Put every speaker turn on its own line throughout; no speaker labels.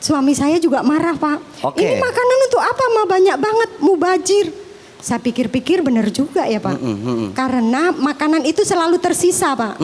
Suami saya juga marah, Pak.
Oke.
Ini makanan untuk apa, Ma? Banyak banget, mubazir. Saya pikir-pikir benar juga ya, Pak. Karena makanan itu selalu tersisa, Pak.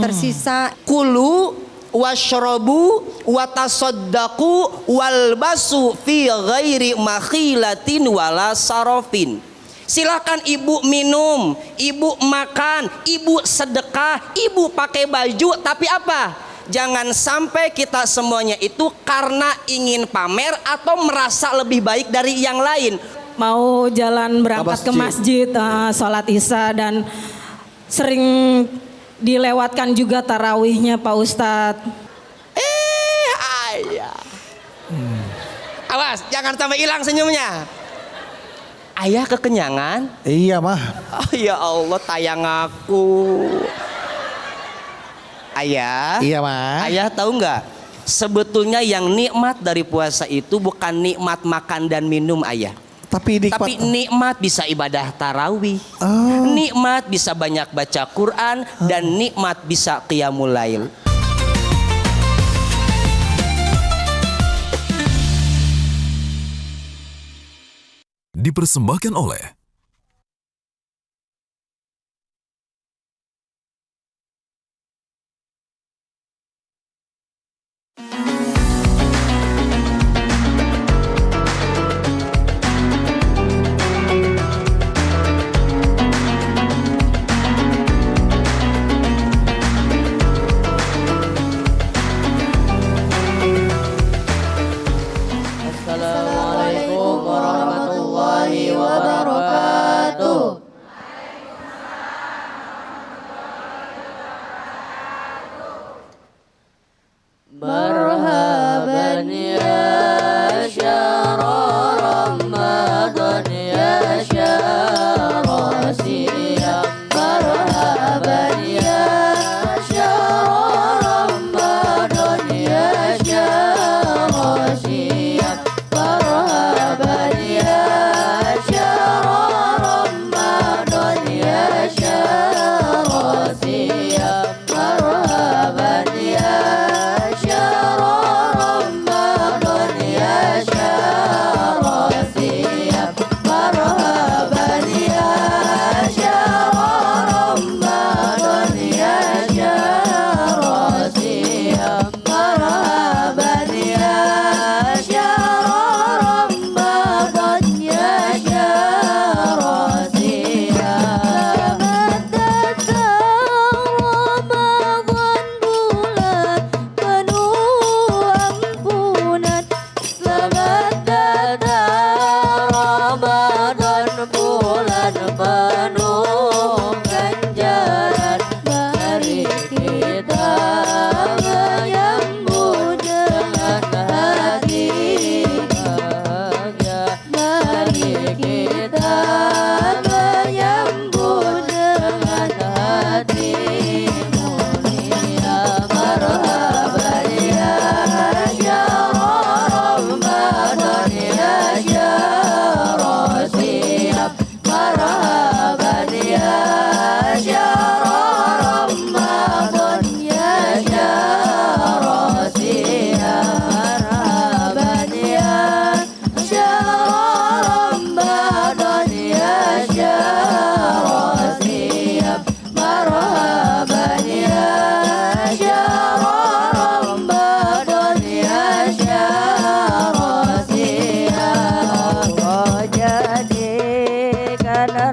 Tersisa.
Kulu washrobu watasodaku walbasu fi ghairi makhilatin wala sarofin. Silakan ibu minum, ibu makan, ibu sedekah, ibu pakai baju, tapi apa? Jangan sampai kita semuanya itu karena ingin pamer atau merasa lebih baik dari yang lain.
Mau jalan berangkat ke masjid, sholat isya dan sering dilewatkan juga tarawihnya Pak Ustadz.
Ayah. Awas, jangan sampai hilang senyumnya. Ayah kekenyangan?
Iya mah.
Oh ya Allah, tayang aku. Ayah.
Iya mah.
Ayah tahu nggak? Sebetulnya yang nikmat dari puasa itu bukan nikmat makan dan minum, ayah.
Tapi
nikmat bisa ibadah tarawih. Nikmat bisa banyak baca Quran dan nikmat bisa qiyamul lail.
Dipersembahkan oleh
Assalamualaikum warahmatullahi wabarakatuh. Marhaban ya syahrul Ramadan ya syahrul siyam. Marhaban ya syahrul Ramadan ya syahrul siyam. Marhaban ya syahrul Ramadan ya syahrul siyam. Marhaban ya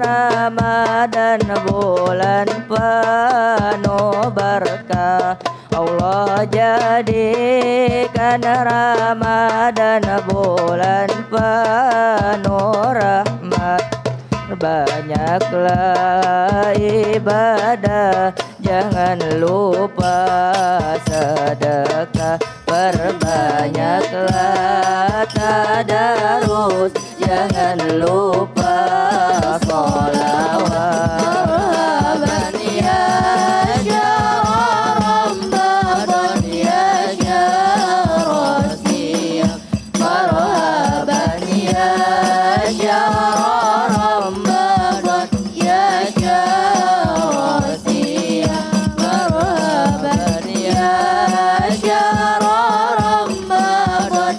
Ramadan bulan penuh berkah. Allah jadikan Ramadan bulan penuh rahmat. Banyaklah ibadah, jangan lupa sedekah. Perbanyaklah tadarus, jangan lupa sholawat. Marhaban ya syahrul Ramadan ya syahrul siyam. Marhaban ya syahrul Ramadan ya syahrul siyam. Marhaban ya syahrul Ramadan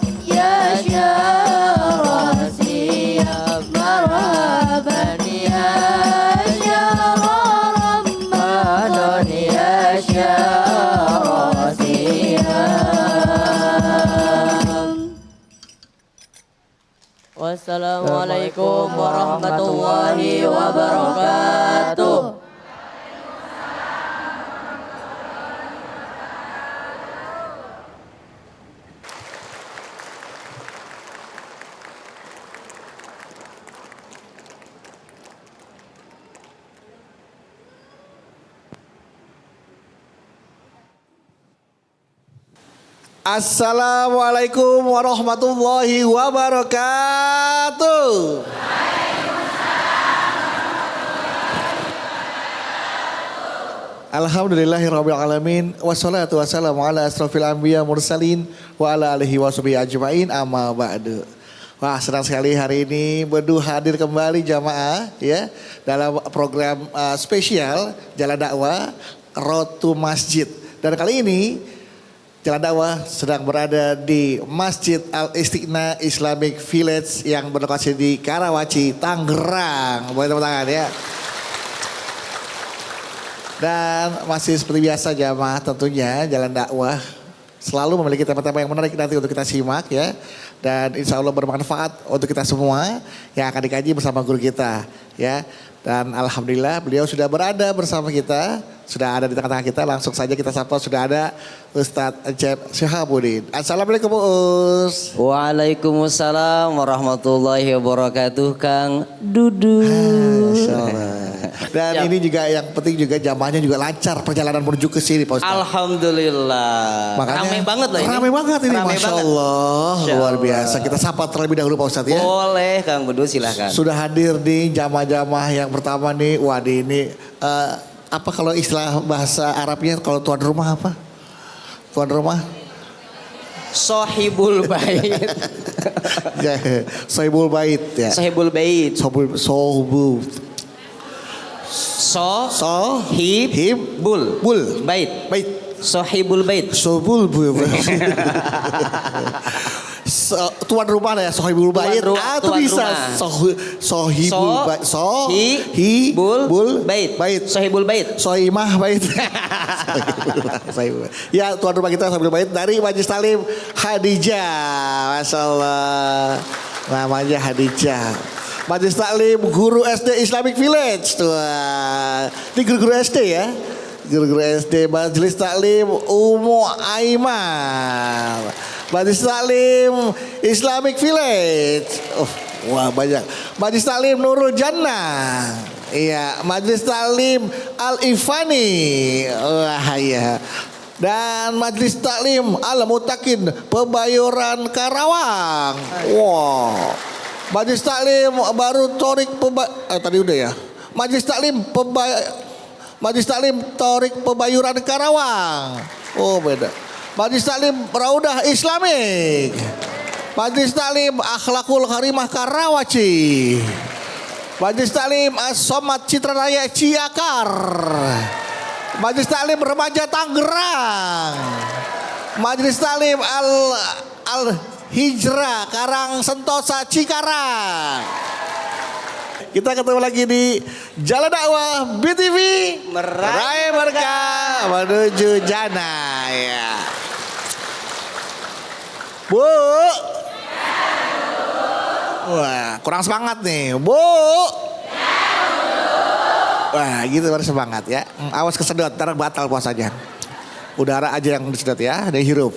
Wassalamualaikum warahmatullahi wabarakatuh.
Assalamualaikum warahmatullahi wabarakatuh. Alhamdulillahirabbil alamin wassalatu wassalamu ala asrofil anbiya mursalin wa ala alihi washabihi ajmain amma ba'du. Wah, senang sekali hari ini Bedu hadir kembali jamaah ya dalam program spesial Jalan Dakwah Road to Masjid. Dan kali ini Jalan Dakwah sedang berada di Masjid Al-Istiqna Islamic Village yang berlokasi di Karawaci, Tangerang. Boleh tepuk tangan ya. Dan masih seperti biasa jamaah tentunya Jalan Dakwah selalu memiliki tema-tema yang menarik nanti untuk kita simak ya. Dan insya Allah bermanfaat untuk kita semua yang akan dikaji bersama guru kita ya. Dan alhamdulillah beliau sudah berada bersama kita, sudah ada di tengah-tengah kita. Langsung saja kita sapa, sudah ada Ustadz Encep Syihabuddin. Assalamualaikum Us.
Waalaikumsalam warahmatullahi wabarakatuh Kang Dudu.
Dan ini juga yang penting juga jamaahnya juga lancar perjalanan menuju ke sini Pak Ustadz.
Alhamdulillah.
Makanya
Rame banget loh ini.
Rame banget ini
Rame
Masya
banget.
Allah.
Masya
Luar
Allah.
biasa. Kita sapa terlebih dahulu Pak Ustadz ya.
Boleh Kang Dudu silahkan.
Sudah hadir di jamaah-jamaah yang pertama nih. Waduh ini apa kalau istilah bahasa Arabnya kalau tuan rumah apa? Tuan rumah?
Sohibul bait.
Ya, Sohibul Bait ya.
Sohibul bait.
Sohibul.
Sohibul
Bul.
bait.
Bait.
Sohibul bait.
Sohibul. Tuan rumah lah ya Sohibul Bait atau
tuan
bisa
rumah.
Sohibul Bait.
Sohibul bait. Sohibul bait.
Soimah Bait. Ya tuan rumah kita Sohibul Bait dari Majelis Talim Hadijah. Masya Allah. Namanya Hadijah. Majelis Taklim Guru SD Islamic Village tuh. Ini guru-guru SD ya. Guru-guru SD Majelis Taklim Ummu Aiman. Majelis Taklim Islamic Village. Wah banyak. Majelis Taklim Nurul Jannah. Iya, Majelis Taklim Al-Ifani. Wah iya. Dan Majelis Taklim Al-Mutakin Pebayuran Karawang. Wow. Majelis Taklim baru Torik tadi udah ya. Majelis Taklim Torik Pebayuran Karawang. Oh beda. Majelis Taklim Raudah Islamik. Majelis Taklim Akhlakul Karimah Karawaci. Majelis Taklim As-Somad Citra Raya Ciakar. Majelis Taklim Remaja Tangerang. Majelis Taklim Al Hijrah Karang Sentosa Cikarang. Kita ketemu lagi di Jalan Dakwah BTV Meraih Berkah menuju Jannah ya. Bu. Wah, kurang semangat nih, Bu. Wah, gitu baru semangat ya. Awas kesedot, ntar batal puasanya. Udara aja yang disedot ya, dari hirup.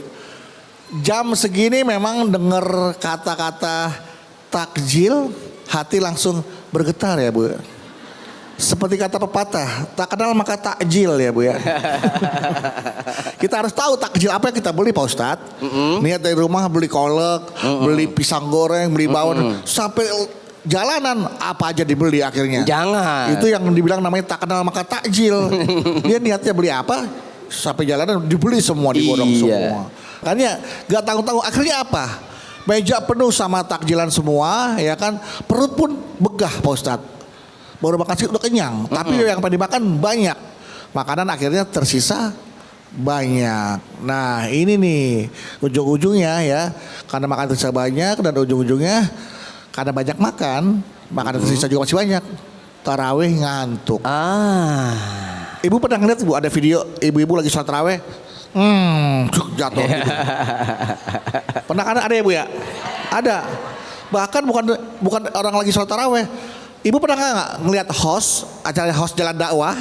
Jam segini memang dengar kata-kata takjil, hati langsung bergetar ya Bu. Seperti kata pepatah, tak kenal maka takjil ya Bu ya. Kita harus tahu takjil apa yang kita beli Pak Ustadz. Niat dari rumah beli kolak, beli pisang goreng, beli bawang. Sampai jalanan apa aja dibeli akhirnya.
Jangan.
Itu yang dibilang namanya tak kenal maka takjil. Dia niatnya beli apa, sampai jalanan dibeli semua, diborong semua. Makanya gak tanggung-tanggung akhirnya apa? Meja penuh sama takjilan semua ya kan. Perut pun begah Pak Ustadz. Baru makan sih udah kenyang. Tapi yang pada dimakan banyak. Makanan akhirnya tersisa banyak. Nah ini nih ujung-ujungnya ya. Karena makan tersisa banyak dan ujung-ujungnya karena banyak makan. Makanan tersisa juga masih banyak. Tarawih ngantuk. Ibu pernah ngeliat Bu ada video ibu-ibu lagi sholat tarawih. Jatuh gitu. Pernah kan ada ya Bu ya? Ada. Bahkan bukan orang lagi sholat taraweh. Ibu pernah nggak ngelihat acara host jalan dakwah?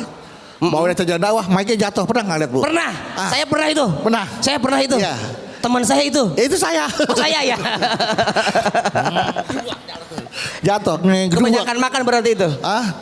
Bawa acara jalan dakwah, mic-nya jatuh. Pernah nggak lihat Bu?
Pernah. Saya pernah itu.
Pernah.
Saya pernah itu.
Iya.
Teman saya itu.
Itu saya.
Oh, saya ya.
Jatuh.
Kebanyakan makan berarti itu.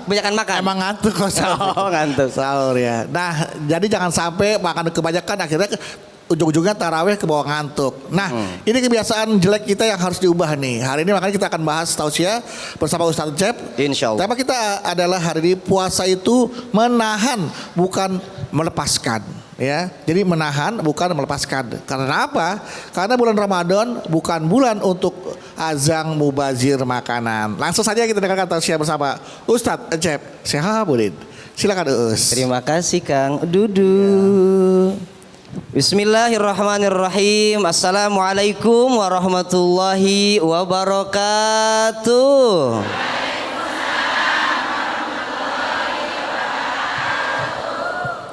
Kebanyakan makan.
Emang ngantuk kok.
Oh, ngantuk.
Sahur ya. Nah, jadi jangan sampai makan kebanyakan akhirnya ujung-ujungnya taraweh ke bawah ngantuk. Nah, ini kebiasaan jelek kita yang harus diubah nih. Hari ini makanya kita akan bahas tausiah bersama Ustadz Cep.
Insya Allah.
Tema kita adalah hari ini puasa itu menahan bukan melepaskan. Ya, jadi menahan bukan melepaskan. Karena apa? Karena bulan Ramadan bukan bulan untuk azang mubazir makanan. Langsung saja kita dengarkan tausiah bersama Ustadz Cep Syahabuddin. Silakan Us.
Terima kasih Kang Dudu. Bismillahirrahmanirrahim. Assalamualaikum warahmatullahi wabarakatuh.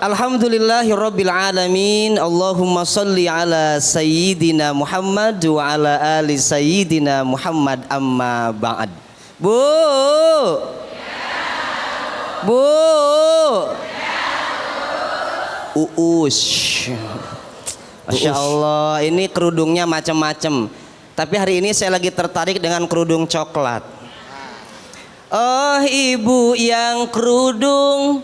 Alhamdulillahirabbil alamin. Allahumma shalli ala sayyidina Muhammad wa ala ali sayyidina Muhammad amma ba'd. Bu. Bu. Uus. Masya Allah, ini kerudungnya macam-macam. Tapi hari ini saya lagi tertarik dengan kerudung coklat. Oh ibu yang kerudung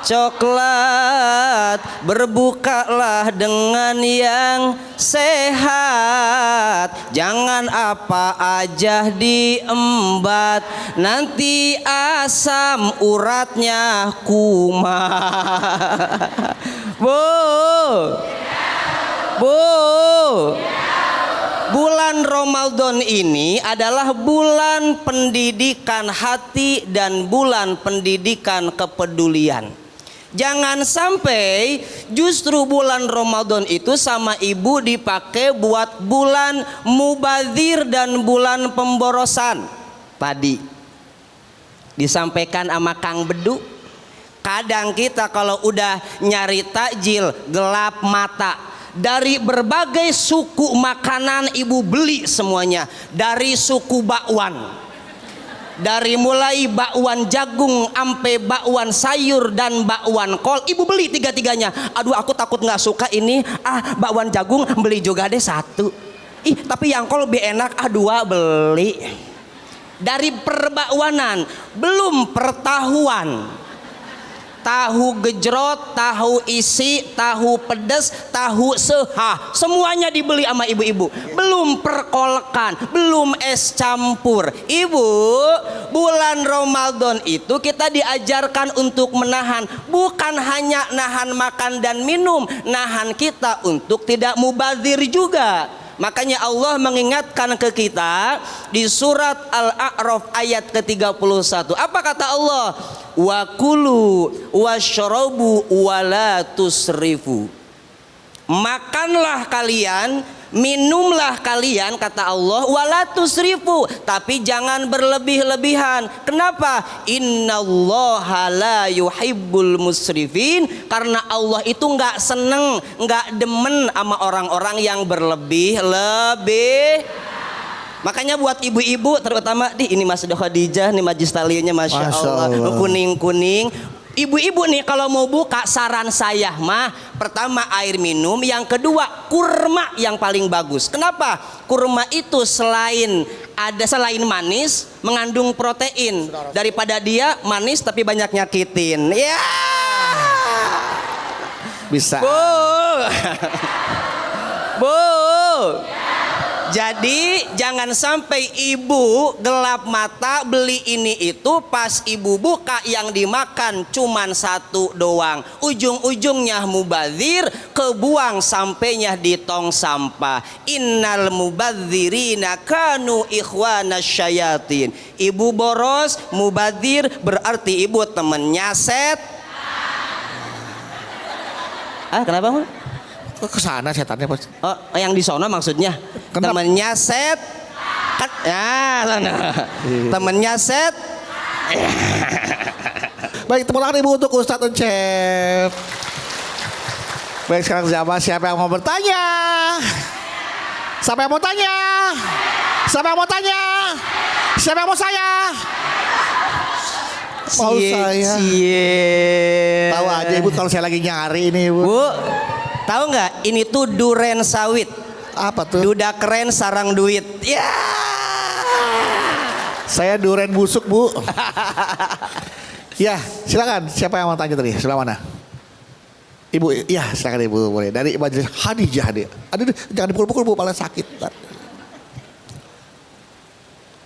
coklat, berbukalah dengan yang sehat. Jangan apa aja diembat, nanti asam uratnya kumat. Bu, bulan Ramadan ini adalah bulan pendidikan hati dan bulan pendidikan kepedulian. Jangan sampai justru bulan Ramadan itu sama ibu dipakai buat bulan mubazir dan bulan pemborosan. Tadi disampaikan sama Kang Bedu, kadang kita kalau udah nyari takjil gelap mata. Dari berbagai suku makanan ibu beli semuanya. Dari suku bakwan, dari mulai bakwan jagung sampai bakwan sayur dan bakwan kol, ibu beli tiga-tiganya. Aduh aku takut nggak suka ini, bakwan jagung beli juga deh satu. Tapi yang kol lebih enak, dua beli. Dari perbakwanan, belum pertahuan, tahu gejrot, tahu isi, tahu pedas, tahu sehah, semuanya dibeli sama ibu-ibu. Belum perkolkan, belum es campur. Ibu, bulan Ramadan itu kita diajarkan untuk menahan, bukan hanya nahan makan dan minum, nahan kita untuk tidak mubazir juga. Makanya Allah mengingatkan ke kita di surat Al-A'raf ayat ke-31. Apa kata Allah? Wa kulu wasyrabu wala tusrifu. Makanlah kalian, minumlah kalian, kata Allah, wala tusrifu, tapi jangan berlebih-lebihan. Kenapa? Innallaha la yuhibbul musrifin. Karena Allah itu nggak seneng, nggak demen sama orang-orang yang berlebih-lebih. Makanya buat ibu-ibu terutama ini Mas Khadijah nih, majlis talinya Masya Allah kuning-kuning. Ibu-ibu nih kalau mau buka, saran saya mah pertama air minum, yang kedua kurma yang paling bagus. Kenapa? Kurma itu selain manis mengandung protein, daripada dia manis tapi banyak nyakitin. Ya.
Bisa.
Bu. Jadi jangan sampai ibu gelap mata beli ini itu, pas ibu buka yang dimakan cuman satu doang. Ujung-ujungnya mubazir, kebuang sampainya di tong sampah. Innal mubazirina kanu ikhwana syayatin. Ibu boros, mubazir berarti ibu temen nyaset. Kenapa?
Kok kesana setannya Pak?
Oh, yang di sono maksudnya.
Kenapa?
Temennya set. Ya, sana. Temennya set.
Baik, tepuk tangan ibu untuk Ustadz Encep. Baik, sekarang siapa yang mau bertanya? Siapa yang mau tanya? Siapa yang mau tanya? Siapa yang mau saya? Mau saya.
Cie.
Tahu aja ibu kalau saya lagi nyari ini ibu.
Bu, tahu nggak? Ini tuh duren sawit.
Apa tuh?
Duda keren sarang duit. Ya.
Saya duren busuk bu. Ya silakan. Siapa yang mau tanya tadi? Sebelah mana? Ibu, ya silakan ibu boleh. Dari majelis Hadijah dia. Aduh, jangan dipukul-pukul bu, malah sakit.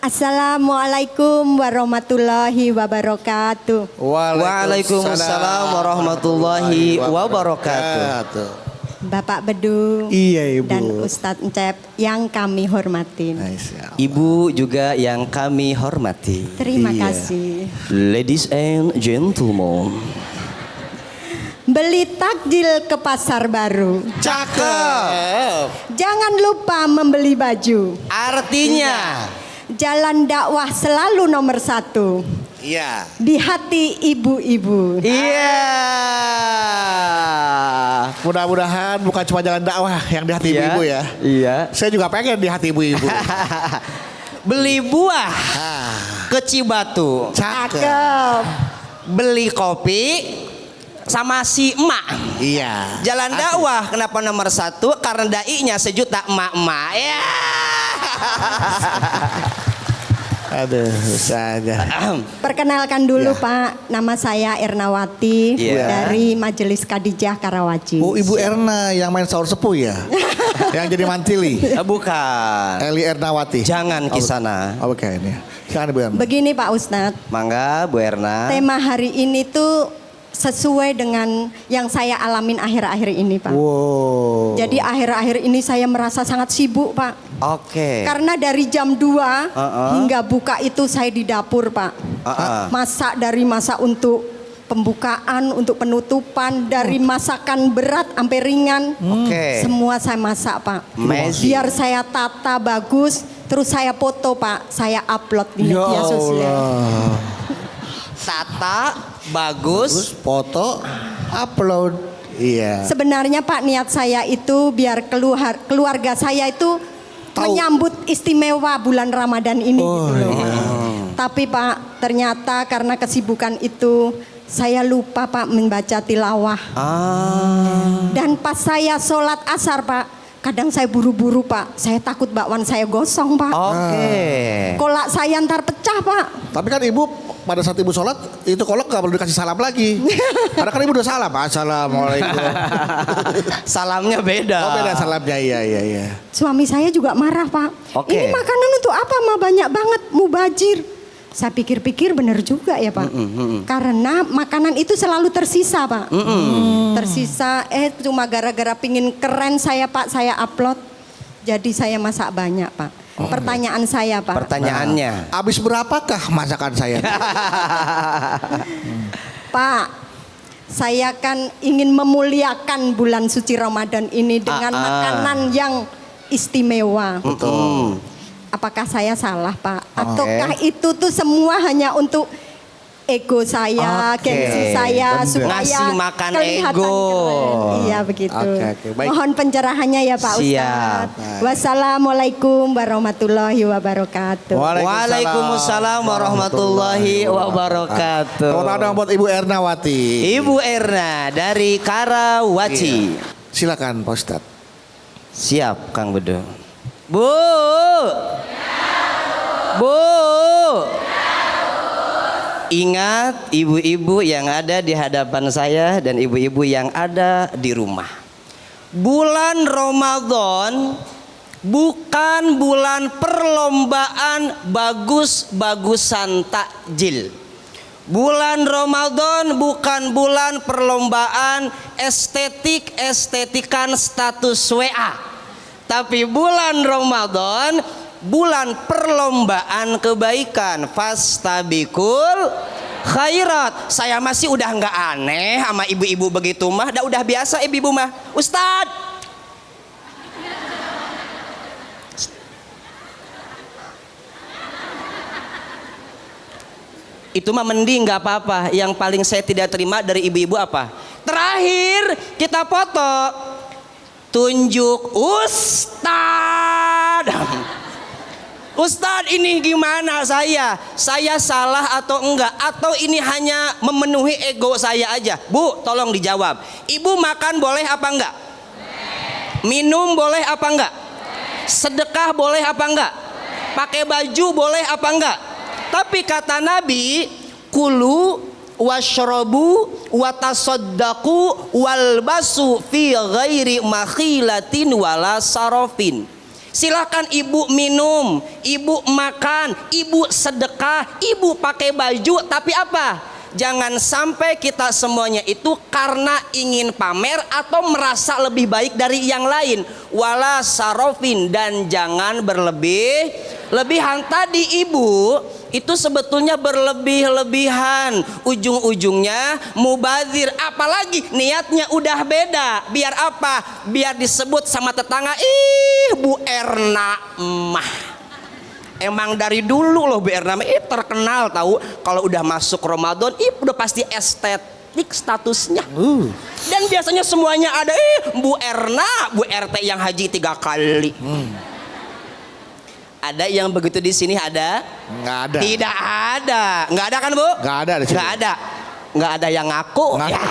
Assalamualaikum warahmatullahi wabarakatuh.
Waalaikumsalam warahmatullahi wabarakatuh.
Bapak Bedu
Iya ibu.
dan Ustadz Encep yang kami hormatin.
Ibu juga yang kami hormati.
Terima
Iya.
kasih.
Ladies and gentlemen.
Beli takjil ke pasar baru.
Cakep.
Jangan lupa membeli baju.
Artinya
Jalan dakwah selalu nomor 1
Iya.
di hati ibu-ibu.
iya.
Mudah-mudahan bukan cuma jalan dakwah yang di hati ibu-ibu ya.
Iya.
Saya juga pengen di hati ibu-ibu.
Beli buah
Ah,
ke Cibatu.
Cakep.
Beli kopi sama si emak.
Iya.
Jalan dakwah kenapa nomor 1? Karena dai-nya sejuta emak-emak. Ya.
Aduh, saja.
Perkenalkan dulu
Ya.
Pak, nama saya Ernawati
Iya.
dari Majelis Kadijah Karawaci.
Oh Ibu Erna yang main sahur sepuh ya? Yang jadi mantili.
Bukan.
Eli Ernawati.
Jangan kisana.
Oh oke ini. Silakan Ibu Erna.
Begini Pak Ustadz,
Mangga Bu Erna.
tema hari ini tuh sesuai dengan yang saya alamin akhir-akhir ini Pak.
Wow.
Jadi akhir-akhir ini saya merasa sangat sibuk Pak.
Oke.
Karena dari jam 2 hingga buka itu saya di dapur Pak. Masak dari masak untuk pembukaan, untuk penutupan, dari masakan berat sampai ringan.
Oke.
Semua saya masak Pak.
Amazing.
Biar saya tata bagus, terus saya foto Pak. Saya upload di
Ya
media sosial.
Allah.
Tata bagus.
Foto, upload. Iya.
Sebenarnya Pak niat saya itu biar keluarga saya itu
Tahu.
menyambut istimewa bulan Ramadan ini
Oh,
gitu loh.
iya.
Tapi Pak ternyata karena kesibukan itu saya lupa Pak membaca tilawah. Dan pas saya sholat asar Pak, kadang saya buru-buru Pak. Saya takut bakwan saya gosong Pak.
Oke.
Kolak saya ntar pecah Pak.
Tapi kan Ibu pada saat Ibu sholat itu kolak gak perlu dikasih salam lagi. Karena kan Ibu udah salam. Assalamualaikum.
Salamnya beda.
Oh beda salamnya, iya.
Suami saya juga marah Pak.
Oke.
Ini makanan untuk apa mah banyak banget mubazir. Saya pikir-pikir benar juga ya Pak. Karena makanan itu selalu tersisa Pak. Tersisa cuma gara-gara pingin keren saya Pak, saya upload. Jadi saya masak banyak Pak. Pertanyaan saya Pak.
Pertanyaannya.
Habis berapakah masakan saya?
Pak, saya kan ingin memuliakan bulan suci Ramadan ini dengan makanan yang istimewa.
Betul.
Apakah saya salah Pak? Ataukah itu tuh semua hanya untuk ego saya,
Oke,
gengsi saya
bener.
supaya
Ngasih makan
kelihatan
ego.
keren. Iya begitu.
Oke, baik.
Mohon pencerahannya ya Pak
Siap.
Ustadz. Wassalamualaikum warahmatullahi wabarakatuh.
Waalaikumsalam warahmatullahi wabarakatuh.
Tepuk tangan buat Ibu Ernawati.
Ibu Erna dari Karawaci.
Silakan Pak Ustadz.
Siap Kang Bedu. Bu. Bu. Ingat ibu-ibu yang ada di hadapan saya dan ibu-ibu yang ada di rumah. Bulan Ramadan bukan bulan perlombaan bagus-bagusan takjil. Bulan Ramadan bukan bulan perlombaan estetik-estetikan status WA. Tapi bulan Ramadan bulan perlombaan kebaikan. Fastabikul khairat. Saya masih udah nggak aneh sama ibu-ibu begitu mah. Udah biasa ibu-ibu mah. Ustadz. Itu mah mending nggak apa-apa. Yang paling saya tidak terima dari ibu-ibu apa? Terakhir kita foto. Tunjuk Ustad. Ustadz ini gimana saya? Saya salah atau enggak? Atau ini hanya memenuhi ego saya aja? Bu, tolong dijawab. Ibu makan boleh apa enggak? Minum boleh apa enggak? Sedekah boleh apa enggak? Pakai baju boleh apa enggak? Tapi kata Nabi, kulu washrobu watasodaku walbasu fi ghairi makhilatin wala sarofin. Silakan ibu minum, ibu makan, ibu sedekah, ibu pakai baju, tapi apa? Jangan sampai kita semuanya itu karena ingin pamer atau merasa lebih baik dari yang lain. Wala sarofin, dan jangan berlebihan. Tadi ibu itu sebetulnya berlebih-lebihan, ujung-ujungnya mubazir, apalagi niatnya udah beda. Biar apa? Biar disebut sama tetangga, ih Bu Erna mah. Emang dari dulu loh Bu Erna mah terkenal tahu kalau udah masuk Ramadan, udah pasti estetik statusnya. Dan biasanya semuanya ada, Bu Erna, Bu RT yang haji 3 kali. Ada yang begitu di sini ada?
Nggak ada.
Tidak ada. Nggak ada kan Bu?
Nggak ada di sini.
Nggak ada. Nggak ada yang ngaku.
Nggak
Ya.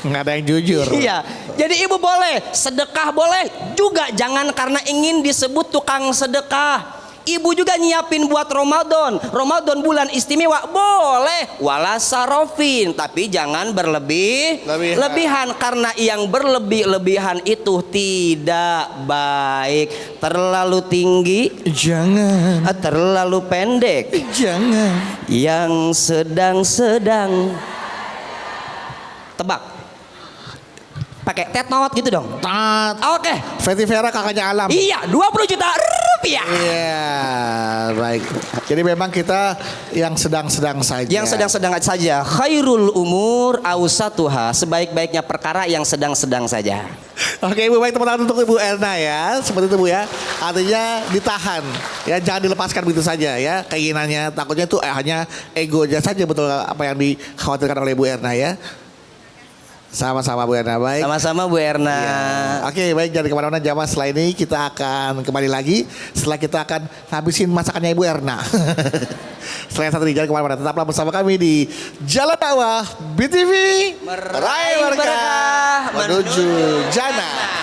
Nggak ada yang jujur.
Iya. Jadi ibu boleh, sedekah boleh. Juga jangan karena ingin disebut tukang sedekah. Ibu juga nyiapin buat Ramadan. Ramadan bulan istimewa boleh. Wala sarofin, tapi jangan berlebihan. Karena yang berlebih-lebihan itu tidak baik. Terlalu tinggi
Jangan.
terlalu pendek.
Jangan.
Yang sedang-sedang. Tebak. Pakai tetnot gitu dong.
Tat.
Oke.
Fetty Vera kakaknya Alam.
Iya, 20 juta rupiah.
Iya, baik. Jadi memang kita yang sedang-sedang saja.
Yang sedang-sedang saja. Khairul umur awsatuha. Sebaik-baiknya perkara yang sedang-sedang saja.
Oke Ibu, baik, tepuk tangan untuk Ibu Erna ya. Seperti itu Bu ya. Artinya ditahan. Ya, jangan dilepaskan begitu saja ya. Keinginannya, takutnya itu hanya egonya saja, betul apa yang dikhawatirkan oleh Ibu Erna ya. Sama-sama Bu Erna, baik.
Sama-sama Bu Erna.
Ya. Oke, baik, jangan kemana-mana jamaah. Setelah ini kita akan kembali lagi. Setelah kita akan habisin masakannya Ibu Erna. Setelah yang satu ini, jangan kemana-mana. Tetaplah bersama kami di Jalan Dakwah BTV. Meraih berkah menuju jannah.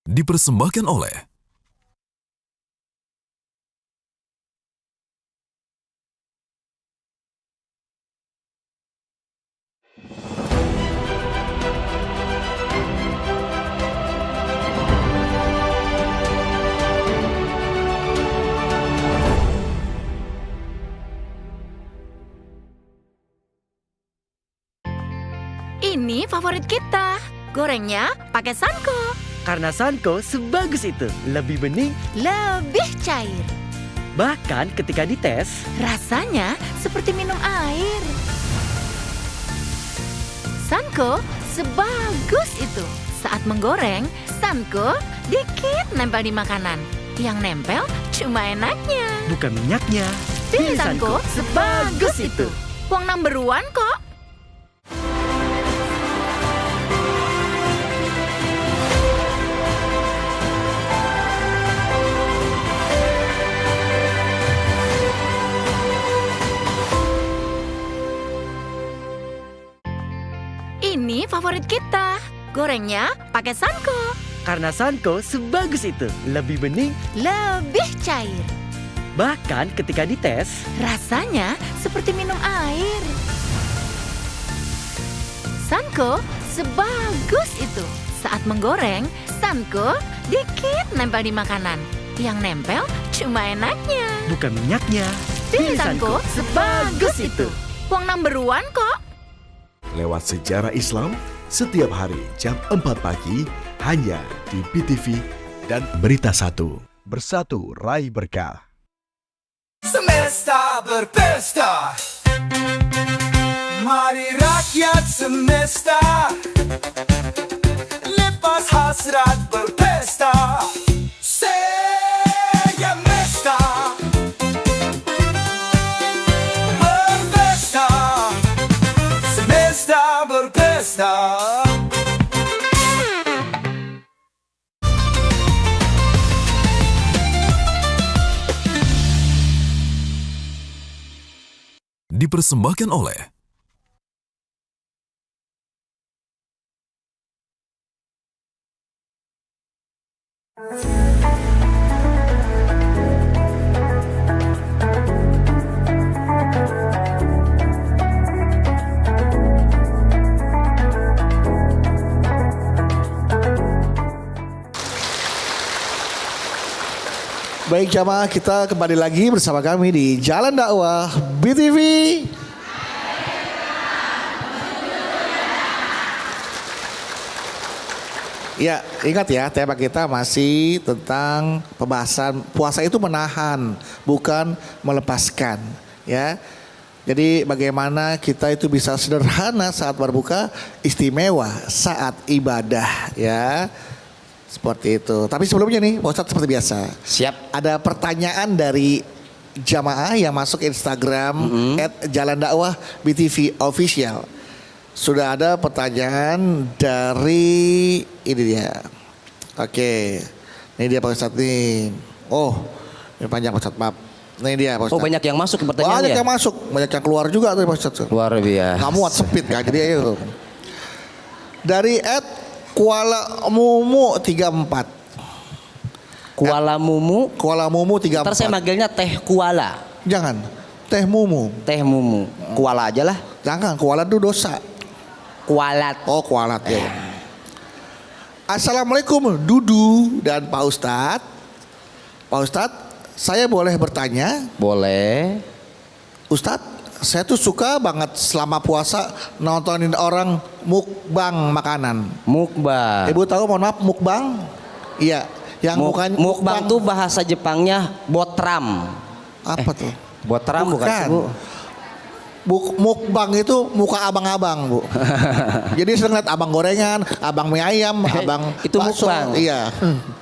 Dipersembahkan oleh
Ini favorit kita. Gorengnya pakai Sanko.
Karena Sanko sebagus itu, lebih bening,
Lebih cair.
bahkan ketika dites,
Rasanya seperti minum air. Sanko sebagus itu. Saat menggoreng, Sanko dikit nempel di makanan. Yang nempel cuma enaknya.
bukan minyaknya.
Pilih Sanko sebagus itu. Uang number one kok. Ini favorit kita. Gorengnya pakai Sanko.
Karena Sanko sebagus itu, lebih bening,
Lebih cair.
bahkan ketika dites,
Rasanya seperti minum air. Sanko sebagus itu. Saat menggoreng, Sanko dikit nempel di makanan. Yang nempel cuma enaknya.
bukan minyaknya.
Pilih Sanko sebagus itu. Uang number one kok.
Lewat Sejarah Islam setiap hari jam 4 pagi hanya di BTV dan Berita 1. Bersatu raih berkah.
Semesta berpesta, mari rakyat semesta, lepas hasrat berpesta. Semesta berpesta. pesta.
Dipersembahkan oleh
Baik jamaah, kita kembali lagi bersama kami di Jalan Dakwah BTV. Ya, ingat ya, tema kita masih tentang pembahasan puasa itu menahan, bukan melepaskan, ya. Jadi bagaimana kita itu bisa sederhana saat berbuka, istimewa saat ibadah, ya. Seperti itu. Tapi sebelumnya nih, Pak Ustadz seperti biasa.
Siap.
Ada pertanyaan dari jamaah yang masuk Instagram @jalandakwah BTV official. Sudah ada pertanyaan dari ini dia. Oke. Ini dia Pak Ustadz nih. Oh, ini panjang Pak Ustadz, maaf. Ini dia Pak Ustadz.
Oh, banyak yang masuk ke pertanyaannya.
Banyak yang masuk, banyak yang keluar juga tuh Pak Ustadz.
Luar biasa.
Nggak muat sempit kan, jadi ayo. Dari Kuala Mumu 34.
Kuala Mumu.
Kuala Mumu 34.
Ntar saya manggilnya Teh Kuala.
Jangan. Teh Mumu.
Teh Mumu. Kuala aja lah.
Jangan, Kuala itu dosa.
Kualat.
Oh, kualat ya. Assalamualaikum Dudu dan Pak Ustadz. Pak Ustadz, saya boleh bertanya?
Boleh.
Ustadz, saya tuh suka banget selama puasa nontonin orang mukbang makanan.
Mukbang.
Ibu tahu mohon maaf mukbang? Iya, yang bukan
mukbang tuh bahasa Jepangnya botram.
Apa tuh?
Botram bukan sih, Bu?
Mukbang itu muka abang-abang, Bu. Jadi sering lihat abang gorengan, abang mie ayam, abang
itu
bakso.
mukbang.
Iya.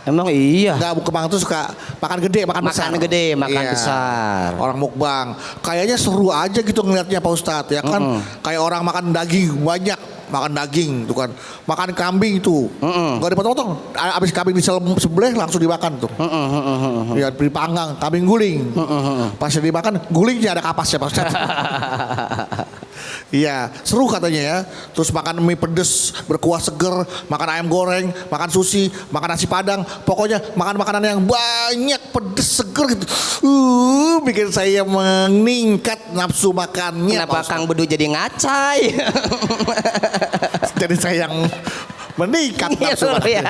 Emang iya.
Enggak, mukbang tuh suka makan gede, makan besar.
Makan gede, makan
Iya.
besar.
Orang mukbang. Kayaknya seru aja gitu ngelihatnya Pak Ustadz, ya kan? Kayak orang makan daging banyak. Makan daging tuh kan, makan kambing tuh, nggak dipotong-potong. Abis kambing disembelih langsung dimakan tuh. Ya dipanggang, kambing guling. Pas dimakan, gulingnya ada kapasnya Pak Ustadz. Iya, seru katanya ya. Terus makan mie pedes berkuah seger, makan ayam goreng, makan sushi, makan nasi padang. Pokoknya makan makanan yang banyak pedes seger gitu. Bikin saya meningkat nafsu makannya.
Kenapa Kang Bedu jadi ngacai?
Jadi saya yang meningkat nafsu makannya.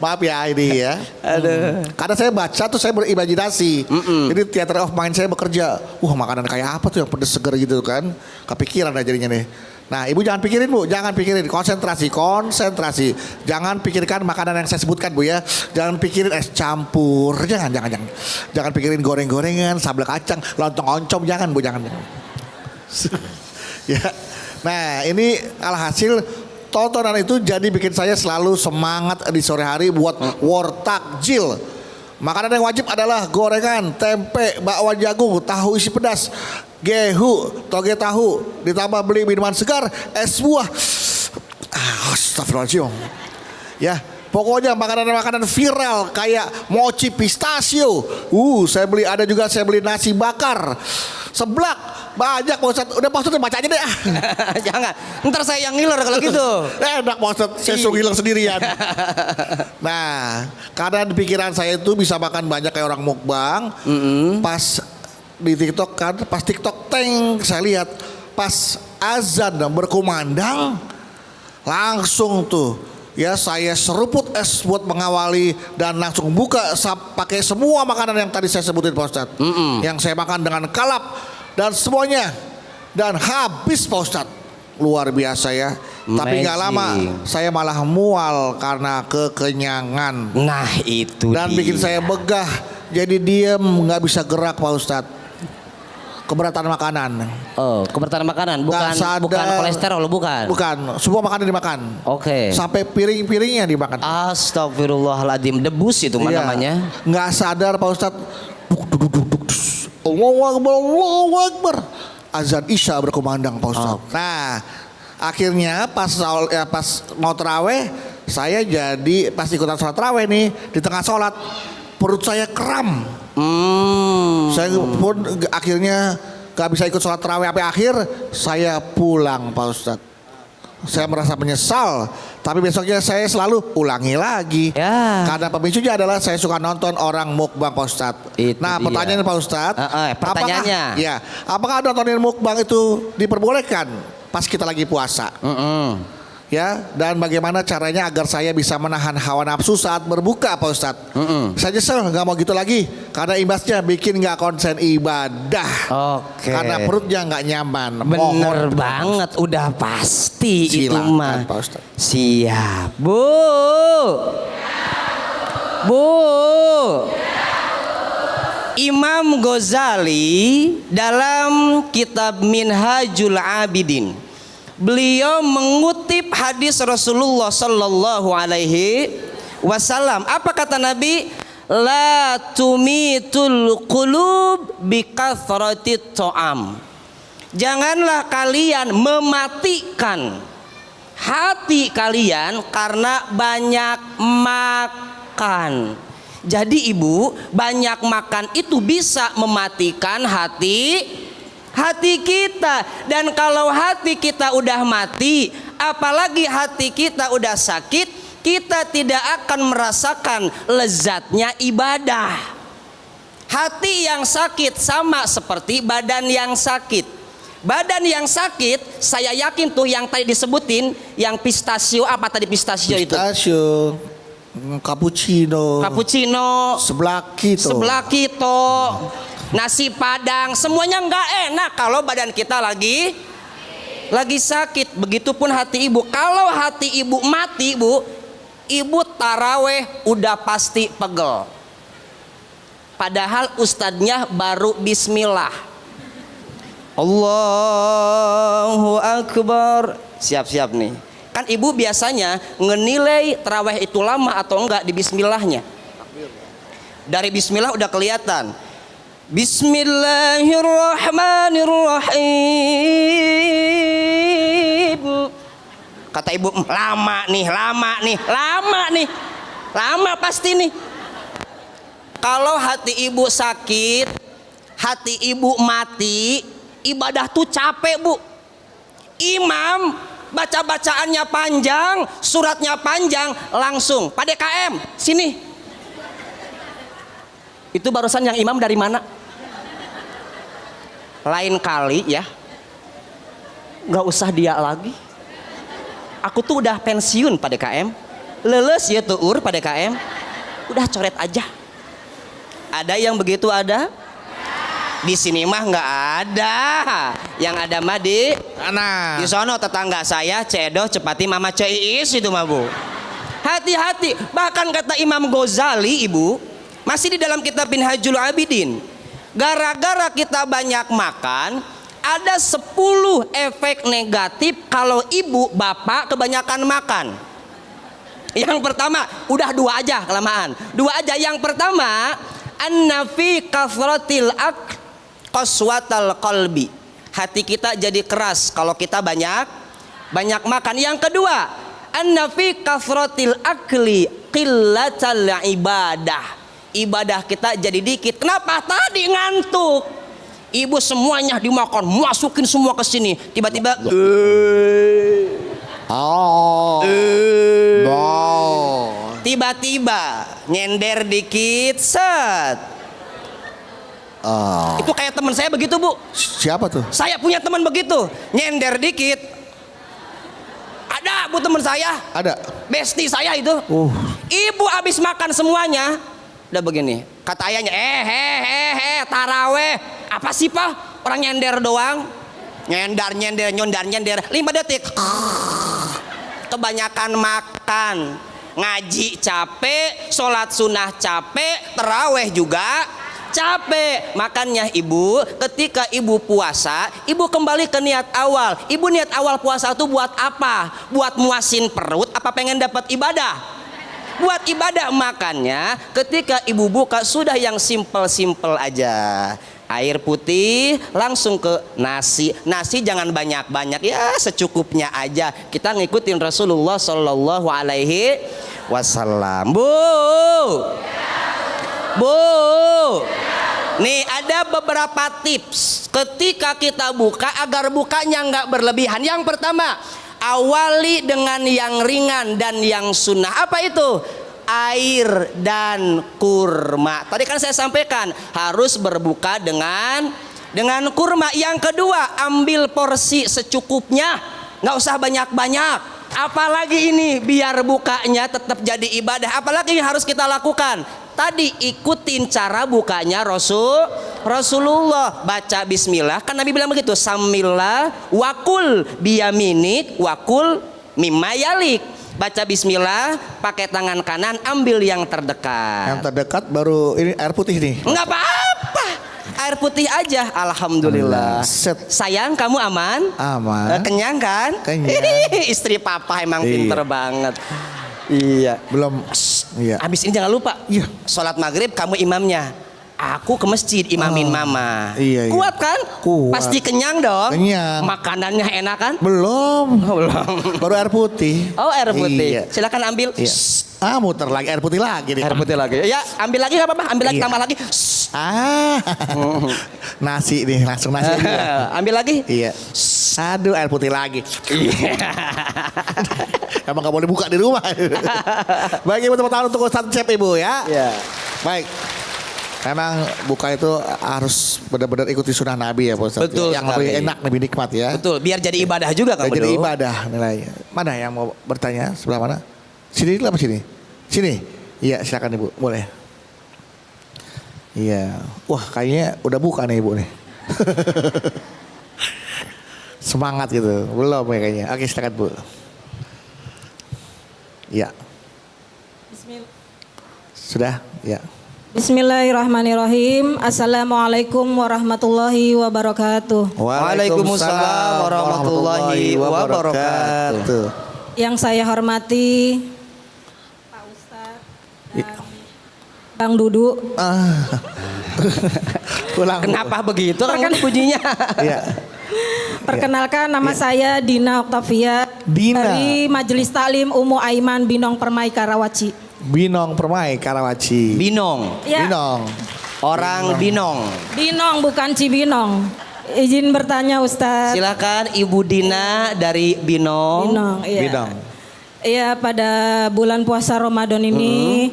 Maaf ya ini ya.
Aduh.
Karena saya baca tuh saya berimajinasi. Jadi theater of mind saya bekerja. Makanan kayak apa tuh yang pedes seger gitu kan. Kepikiran aja jadinya nih. Nah ibu jangan pikirin Bu, jangan pikirin, konsentrasi. Jangan pikirkan makanan yang saya sebutkan Bu ya. Jangan pikirin es campur, jangan pikirin goreng-gorengan, sambal kacang, lontong oncom, jangan Bu, jangan. Ya, nah ini alhasil tontonan itu jadi bikin saya selalu semangat di sore hari buat war takjil. Makanan yang wajib adalah gorengan, tempe, bakwan jagung, tahu isi pedas, gehu, toge tahu, ditambah beli minuman segar, es buah. Astagfirullahaladzim. Ya, pokoknya makanan-makanan viral kayak mochi pistachio. Saya beli nasi bakar. Seblak banyak Pak Ustadz. Udah Pak Ustadz baca aja deh.
Jangan, ntar saya yang ngiler kalau gitu.
Enak Pak Ustadz, saya suruh ngiler sendirian. Nah, karena di pikiran saya itu bisa makan banyak kayak orang mukbang. Pas di TikTok kan, pas TikTok saya lihat pas azan berkumandang langsung tuh ya saya seruput es buat mengawali dan langsung buka pakai semua makanan yang tadi saya sebutin Pak Ustadz. Yang saya makan dengan kalap dan semuanya dan habis Pak Ustadz. Luar biasa ya. Tapi nggak lama saya malah mual karena kekenyangan.
Nah itu
dan
dia.
bikin saya begah jadi diem nggak bisa gerak Pak Ustadz. Keberatan makanan.
Oh, keberatan makanan bukan kolesterol bukan.
Bukan, semua makanan dimakan.
Oke.
Sampai piring-piringnya dimakan.
Astagfirullahaladzim, debus itu namanya.
Nggak sadar Pak Ustadz. Allahu Akbar, Allahu Akbar. Azan Isya berkumandang Pak Ustadz. Nah, Akhirnya pas mau terawih, saya jadi pas ikutan sholat terawih nih, di tengah sholat perut saya kram. Saya pun akhirnya gak bisa ikut sholat terawih sampai akhir, saya pulang Pak Ustadz. Saya merasa menyesal, tapi besoknya saya selalu ulangi lagi.
Ya.
Karena pemicunya adalah saya suka nonton orang mukbang Pak Ustadz. Nah
dia.
pertanyaannya Pak Ustadz,
pertanyaannya,
apakah nontonin mukbang itu diperbolehkan pas kita lagi puasa? Ya, dan bagaimana caranya agar saya bisa menahan hawa nafsu saat berbuka Pak Ustadz? Saya nyesel nggak mau gitu lagi karena imbasnya bikin nggak konsen ibadah.
Oke.
Karena perutnya nggak nyaman.
Bener banget, udah pasti itu
Silakan,
mah.
Pak Ustadz.
Siap, Bu. Bu. Imam Ghazali dalam kitab Minhajul Abidin, beliau mengutip hadis Rasulullah Sallallahu Alaihi Wasallam. Apa kata Nabi? La tumitul qulub bikathratit ta'am. Janganlah kalian mematikan hati kalian karena banyak makan. Jadi ibu, banyak makan itu bisa mematikan hati kita. Dan kalau hati kita udah mati, apalagi hati kita udah sakit, kita tidak akan merasakan lezatnya ibadah. Hati yang sakit sama seperti badan yang sakit. Badan yang sakit, saya yakin tuh yang tadi disebutin, yang pistachio, apa tadi pistachio itu?
Pistachio, cappuccino, sebelah kito, nasi padang, semuanya nggak enak kalau badan kita lagi sakit. Begitupun hati ibu. Kalau hati ibu mati, ibu taraweh udah pasti pegel. Padahal ustadznya baru bismillah. Allahu Akbar. Siap-siap nih. Kan ibu biasanya ngenilai taraweh itu lama atau enggak di bismillahnya. Dari bismillah udah kelihatan. Bismillahirrahmanirrahim. Kata ibu, lama pasti nih. Kalau hati ibu sakit, hati ibu mati, ibadah tuh capek, Bu. Imam baca-bacaannya panjang, suratnya panjang, langsung Pak DKM sini. Itu barusan yang imam dari mana? Lain kali ya, nggak usah dia lagi. Aku tuh udah pensiun Pak DKM, leles ya tuh Pak DKM, udah coret aja. Ada yang begitu ada? Di sini mah nggak ada. Yang ada mah di sono tetangga saya Cedoh Cepati Mama Ceis itu mah, Bu. Hati-hati. Bahkan kata Imam Ghazali, ibu, masih di dalam kitab Minhajul Abidin, gara-gara kita banyak makan, ada 10 efek negatif kalau ibu bapak kebanyakan makan. Yang pertama, udah 2 aja kelamaan. 2 aja. Yang pertama, an-nafi kathratil qaswatal qalbi. Hati kita jadi keras kalau kita banyak makan. Yang kedua, an-nafi kathratil akli qillatal ibadah. Ibadah kita jadi dikit. Kenapa? Tadi ngantuk. Ibu semuanya dimakan, masukin semua ke sini. Tiba-tiba tiba-tiba nyender dikit, set. Itu kayak teman saya begitu, Bu. Siapa tuh?
Saya punya teman begitu, nyender dikit. Ada, Bu, teman saya.
Ada.
Besti saya itu. Ibu habis makan semuanya, udah begini. Kata ayahnya, taraweh. Apa sih, Pak? Orang nyender doang. Nyender 5 detik. Kebanyakan makan. Ngaji capek, sholat sunnah capek, taraweh juga capek. Makanya ibu, ketika ibu puasa, ibu kembali ke niat awal. Ibu niat awal puasa itu buat apa? Buat muasin perut apa pengen dapat ibadah? Buat ibadah. Makanya ketika ibu buka sudah yang simple-simple aja. Air putih langsung ke nasi. Nasi jangan banyak-banyak ya, secukupnya aja. Kita ngikutin Rasulullah Shallallahu Alaihi Wasallam. Bu, nih ada beberapa tips ketika kita buka agar bukanya nggak berlebihan. Yang pertama, awali dengan yang ringan dan yang sunnah. Apa itu? Air dan kurma. Tadi kan saya sampaikan harus berbuka dengan kurma. Yang kedua, ambil porsi secukupnya, nggak usah banyak-banyak. Apalagi ini biar bukanya tetap jadi ibadah. Apalagi yang harus kita lakukan? Tadi ikutin cara bukanya Rasulullah. Baca bismillah, kan Nabi bilang begitu, samillah wakul biyaminik wakul mimma yalik. Baca bismillah, pakai tangan kanan, ambil yang terdekat.
Yang terdekat baru ini air putih nih.
Enggak apa-apa, air putih aja. Alhamdulillah. Sayang, kamu aman?
Aman.
Kenyang kan?
Kenyang.
Istri papa emang pinter banget. Iya.
Belum. Iya.
Abis ini jangan lupa.
Iya.
Sholat maghrib kamu imamnya. Aku ke masjid imamin mama.
Iya, iya.
Kuat kan?
Kuat.
Pasti kenyang dong.
Kenyang.
Makanannya enak kan?
Belum.
Belum.
Baru air putih.
Oh, air putih.
Iya.
Silakan ambil.
Iya. Muter lagi air putih lagi nih.
Air putih lagi. Ya, ambil lagi nggak apa-apa. Ambil lagi,
Iya.
tambah lagi.
Nasi nih, langsung nasi aja.
Ambil lagi.
Iya. Aduh, air putih lagi.
Iya.
Emang gak boleh buka di rumah. Baik, ibu, tepuk tangan untuk Ustadz Cep, ibu ya.
Iya.
Baik. Memang buka itu harus benar-benar ikuti sunnah Nabi ya Pak Ustadz.
Betul
Yang
sekali.
lebih enak, lebih nikmat ya.
Betul, biar jadi ibadah juga kan.
Biar jadi ibadah nilainya. Mana yang mau bertanya? Sebelah mana? Sini dulu apa sini? Sini? Iya, silakan ibu, boleh. Iya. Wah, kayaknya udah buka nih ibu nih. Semangat gitu. Belum ya kayaknya. Oke, silakan bu. Iya. Sudah? Ya.
Bismillahirrahmanirrahim. Assalamualaikum warahmatullahi wabarakatuh.
Waalaikumsalam warahmatullahi wabarakatuh.
Yang saya hormati Pak Ustadz dan Bang Dudu.
Kenapa begitu kan pujinya?
Iya.
Perkenalkan, nama saya Dina Oktavia dari Majelis Taklim Ummu Aiman Binong Permai Karawaci.
Binong Permai Karawaci.
Binong.
Ya.
Binong.
Orang Binong.
Binong bukan Cibinong. Izin bertanya Ustadz.
Silakan Ibu Dina dari Binong.
Binong, iya.
Binong.
Iya, pada bulan puasa Ramadan ini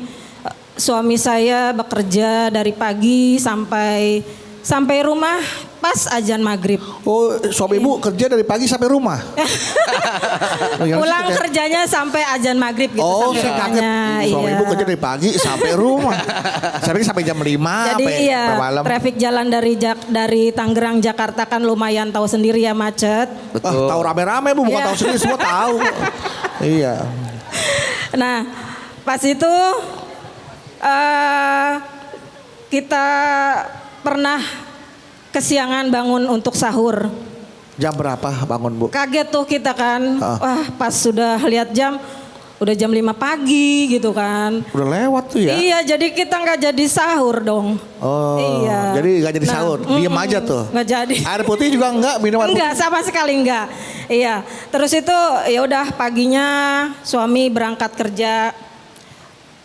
suami saya bekerja dari pagi sampai rumah pas azan maghrib.
Oh, suami ibu kerja dari pagi sampai rumah.
Pulang kerjanya sampai azan maghrib gitu.
Oh,
sampai
saya kaget.
rumahnya,
Suami
iya.
ibu kerja dari pagi sampai rumah. Saya pikir sampai jam 5
Jadi
sampai
iya,
malam.
traffic jalan dari Tangerang Jakarta kan lumayan tahu sendiri ya, macet.
Betul.
Tahu rame-rame bu, bukan
Iya.
tahu sendiri, semua tahu. Iya.
Nah, pas itu kita pernah kesiangan bangun untuk sahur.
Jam berapa bangun bu?
Kaget tuh kita kan. Wah, pas sudah lihat jam udah jam 5 pagi gitu kan.
Udah lewat tuh ya?
Iya, jadi kita nggak jadi sahur dong.
Oh,
iya.
jadi nggak jadi sahur, diem aja tuh.
Nggak jadi.
Air putih juga enggak, minum air
Enggak, sama sekali enggak. Iya. Terus itu ya udah paginya suami berangkat kerja,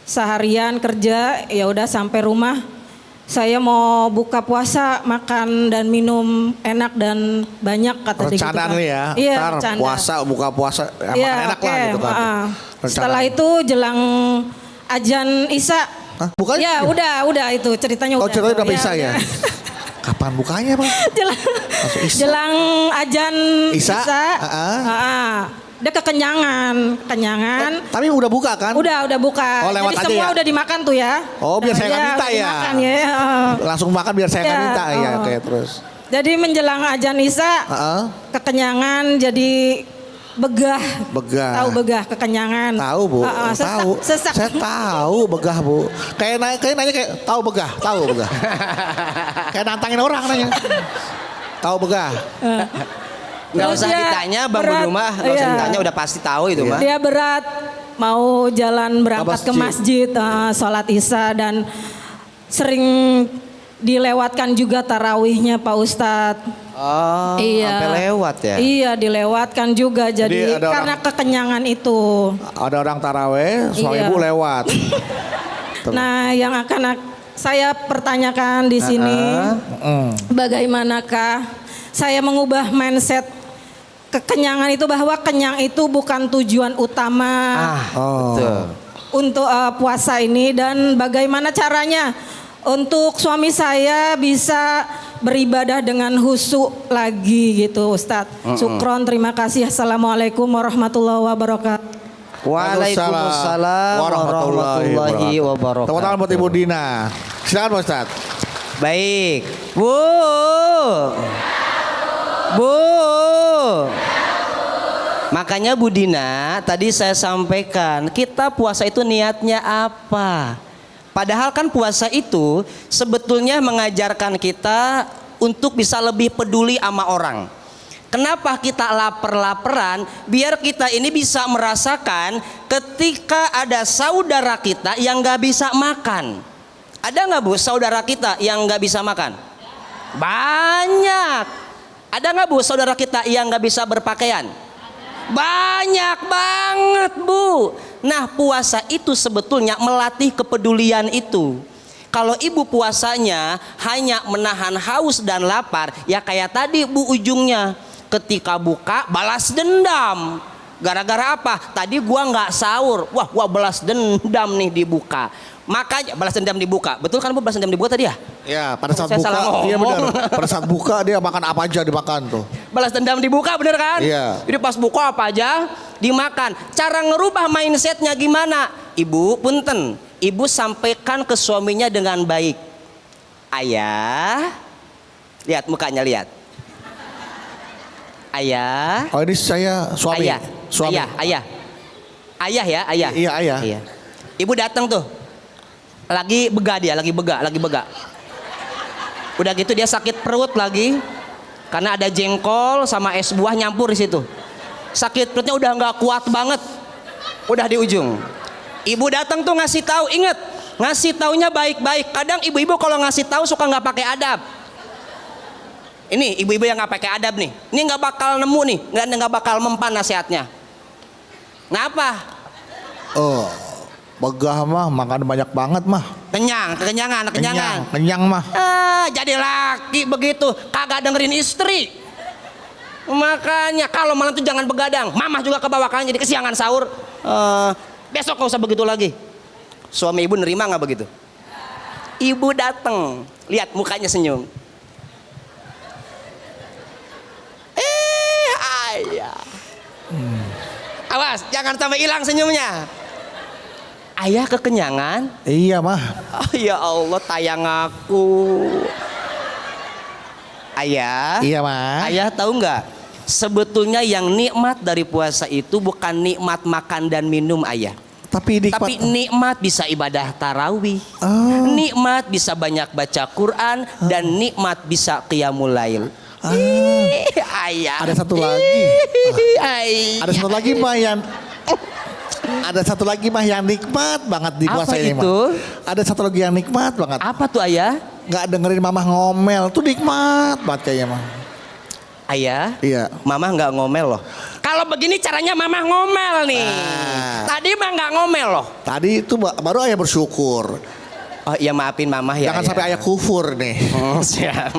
seharian kerja, ya udah sampai rumah. Saya mau buka puasa, makan dan minum enak dan banyak kata dia gitu
Rencana
kan.
nih ya,
Iya,
ntar
rencana.
puasa, buka puasa, makan
Iya,
enak
oke,
lah gitu kan. Rencana.
Setelah itu jelang azan Isya.
Hah, bukan?
Ya udah itu ceritanya
Oh,
udah.
ceritanya udah
Ya,
bisa ya? Kapan bukanya Pak? Isya.
Jelang azan
Isya?
Isya. Dia kekenyangan.
Tapi udah buka kan?
Udah buka.
Oh, lewat
Jadi
aja
semua
ya?
udah dimakan tuh ya.
Oh, biar saya nggak
Iya,
minta
udah
ya?
dimakan ya.
Langsung makan biar saya nggak
Iya,
minta ya, oke terus.
Jadi menjelang azan Isya, kekenyangan jadi begah.
Begah.
Tahu begah, kekenyangan.
Tahu bu, tahu.
Sesak.
Saya tahu begah bu. Kayak nanya kayak tahu begah. Kayak nantangin orang nanya. Tahu begah.
Nggak
Terus
usah
dia
ditanya Bang
berat,
Budumah, nggak usah
iya.
ditanya udah pasti tahu itu mah.
Dia berat mau jalan berangkat ke masjid, sholat isya dan sering dilewatkan juga tarawihnya Pak Ustadz.
Oh,
Iya.
sampai lewat ya.
Iya, dilewatkan juga. Jadi
ada
karena kekenyangan itu.
Ada orang taraweh, suami
Iya.
ibu lewat.
Nah, yang akan saya pertanyakan di sini, bagaimanakah saya mengubah mindset kekenyangan itu, bahwa kenyang itu bukan tujuan utama
Betul.
untuk puasa ini, dan bagaimana caranya untuk suami saya bisa beribadah dengan khusyuk lagi gitu, Ustadz. Syukron, terima kasih. Assalamualaikum warahmatullahi wabarakatuh.
Waalaikumsalam warahmatullahi wabarakatuh.
Tepuk tangan buat Ibu Dina. Silakan Pak Ustadz.
Baik. Bu. Makanya Bu Dina, tadi saya sampaikan, kita puasa itu niatnya apa? Padahal kan puasa itu sebetulnya mengajarkan kita untuk bisa lebih peduli sama orang. Kenapa kita lapar-laparan? Biar kita ini bisa merasakan ketika ada saudara kita yang gak bisa makan. Ada gak Bu saudara kita yang gak bisa makan? Banyak. Ada gak Bu saudara kita yang gak bisa berpakaian? Banyak banget Bu. Nah, puasa itu sebetulnya melatih kepedulian itu. Kalau ibu puasanya hanya menahan haus dan lapar, ya kayak tadi Bu ujungnya. Ketika buka balas dendam. Gara-gara apa? Tadi gua nggak sahur. Wah, gua balas dendam nih dibuka. Makanya balas dendam dibuka. Betul kan Bu, balas dendam dibuka tadi ya?
Ya, pada saat
Saya
buka,
salah ngomong.
iya benar. Pada saat buka dia makan apa aja dimakan tuh.
Balas dendam dibuka, bener kan?
Iya.
Jadi pas buka apa aja dimakan. Cara ngerubah mindsetnya gimana? Ibu, punten. Ibu sampaikan ke suaminya dengan baik. Ayah, lihat mukanya, lihat. Ayah.
Oh, ini saya suami.
Ayah.
Suami.
Ayah. Ayah ya, ayah.
Iya, ayah.
Iya. Ibu datang tuh. Lagi bega dia, lagi bega. Udah gitu dia sakit perut lagi. Karena ada jengkol sama es buah nyampur di situ. Sakit perutnya udah nggak kuat banget. Udah di ujung. Ibu datang tuh ngasih tahu, inget, ngasih taunya baik-baik. Kadang ibu-ibu kalau ngasih tahu suka nggak pakai adab. Ini ibu-ibu yang nggak pakai adab nih. Ini nggak bakal nemu nih, nggak bakal mempan nasihatnya. Ngapa?
Oh, begah mah makan banyak banget mah.
Kekenyangan.
Kenyang mah.
Jadi laki begitu, kagak dengerin istri. Makanya kalau malam tuh jangan begadang. Mamah juga kebawakan jadi kesiangan sahur. Besok gak usah begitu lagi. Suami ibu nerima nggak begitu? Ibu datang, lihat mukanya senyum. Ayah. Awas, jangan sampai hilang senyumnya. Ayah kekenyangan?
Iya mah.
Oh ya Allah, tayang aku. Ayah.
Iya mah.
Ayah tahu nggak? Sebetulnya yang nikmat dari puasa itu bukan nikmat makan dan minum, ayah.
Tapi
nikmat bisa ibadah tarawih. Nikmat bisa banyak baca Quran dan nikmat bisa qiyamul lail. Ayah.
Ada satu lagi.
Ayah.
Ada satu lagi mah yang ada satu lagi mah yang nikmat banget di puasa
Apa
ini
itu?
mah. Ada satu lagi yang nikmat banget.
Apa tuh ayah?
Nggak dengerin mamah ngomel tuh nikmat banget kayaknya mah.
Ayah,
iya.
Mama nggak ngomel loh. Kalau begini caranya mama ngomel nih. Tadi mah nggak ngomel loh.
Tadi itu baru ayah bersyukur.
Oh iya, maafin mama ya.
Jangan sampai ayah kufur nih.
Siap.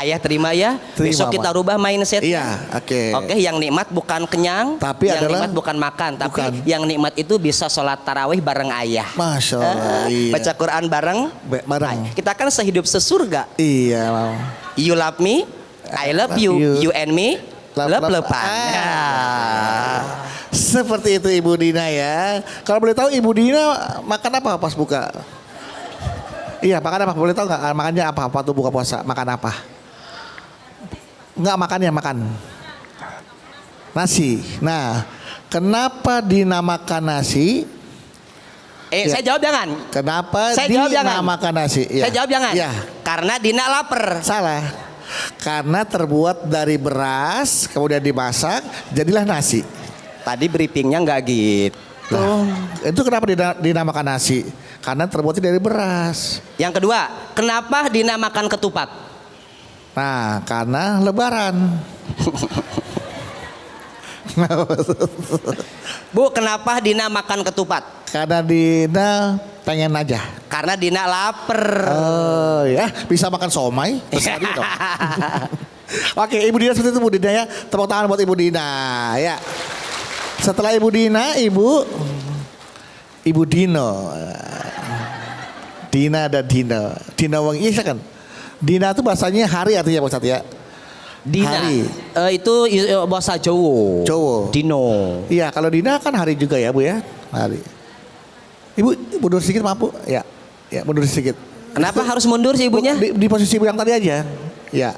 Ayah terima ya.
Terima,
Besok kita rubah mindset.
Iya, oke.
Oke, yang nikmat bukan kenyang,
tapi
yang
adalah
nikmat bukan makan, tapi yang nikmat itu bisa sholat tarawih bareng ayah.
Masya Allah. Iya.
Baca Quran bareng. Kita kan sehidup sesurga.
Iya, Mam.
You love me, I love you. You and me, love-lovean.
Seperti itu Ibu Dina ya. Kalau boleh tahu Ibu Dina makan apa pas buka? Iya, makan apa? Boleh tahu nggak? Makannya apa? Waktu buka puasa makan apa? Nggak makannya makan nasi. Nah, kenapa dinamakan nasi?
Saya jawab jangan.
Kenapa
Saya jawab jangan.
dinamakan nasi?
Saya jawab jangan.
Ya.
Karena Dina lapar.
Salah. Karena terbuat dari beras, kemudian dimasak, jadilah nasi.
Tadi briefingnya nggak gitu.
Nah, itu kenapa dinamakan nasi? makanan terbuat dari beras.
Yang kedua, kenapa dinamakan ketupat?
Nah, karena lebaran.
Bu, kenapa dinamakan ketupat?
Karena Dina pengen aja.
Karena Dina lapar.
Oh ya, bisa makan somai. Terserah Dina dong. Oke, Ibu Dina seperti itu Bu Dina ya. Tepuk tangan buat Ibu Dina ya. Setelah Ibu Dina, Ibu Dino. Dina dan Dino. Dina Wangi, iya kan? Dina itu bahasanya hari artinya Pak Ustadz ya.
Dina.
Hari.
Itu bahasa Jawa.
Jawa.
Dino.
Iya, kalau Dina kan hari juga ya Bu ya. Hari. Ibu mundur sedikit maaf Bu. Ya. Ya, mundur sedikit.
Kenapa harus mundur sih ibunya?
Di posisi Ibu yang tadi aja. Ya.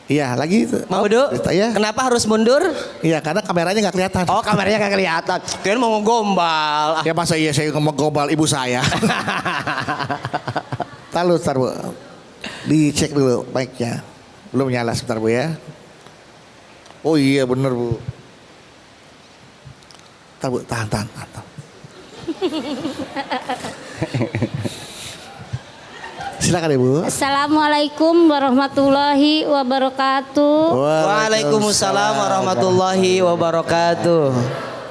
Iya, lagi itu.
Mau Bu?
Ya.
Kenapa harus mundur?
Iya, karena kameranya nggak kelihatan.
Oh, kameranya nggak kelihatan. Kalian mau gombal.
Ya masa iya saya ngomong gombal ibu saya. Tar Bu. Dicek dulu mic-nya. Belum nyala sebentar Bu ya. Oh iya bener Bu. Tar Bu, tahan. Silakan Ibu.
Assalamualaikum warahmatullahi wabarakatuh.
Waalaikumsalam warahmatullahi wabarakatuh.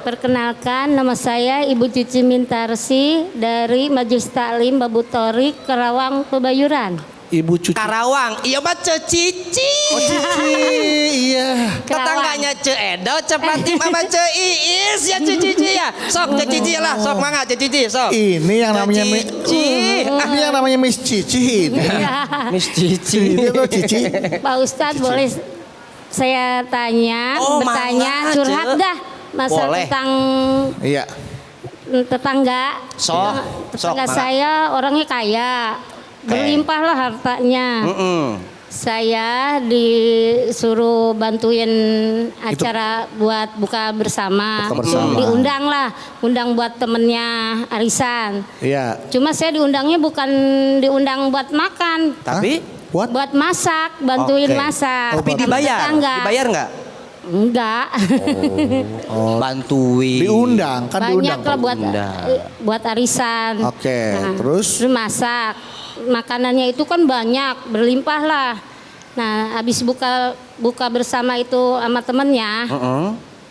Perkenalkan, nama saya Ibu Cici Mintarsi dari Majelis Taklim Babu Torik, Karawang, Pebayuran.
Ibu Cuci.
Karawang, iya mah Cici.
Oh Cici, iya.
Tetangganya Edo, Cepatim sama Iis ya Cici ya. Sok Cici lah, sok mangga Cici, sok.
Ini yang namanya
Cici.
Ini yang namanya Miss Cici ini.
Miss Cici.
Ini tuh Cici.
Pak Ustadz boleh saya tanya, bertanya, curhat dah. Masa
Boleh.
tentang
Iya.
tetangga. Tetangga saya orangnya kaya. Berlimpah lah hartanya. Saya disuruh bantuin acara buat buka bersama. Diundang lah, undang buat temennya arisan.
Iya.
Cuma saya diundangnya bukan diundang buat makan.
Tapi
buat masak, bantuin masak.
Tapi dibayar? Dibayar nggak?
Enggak.
Bantuin.
Diundang kan
Banyak
diundang.
lah buat arisan.
Oke, terus
masak. Makanannya itu kan banyak, berlimpah lah. Nah, habis buka bersama itu sama temennya,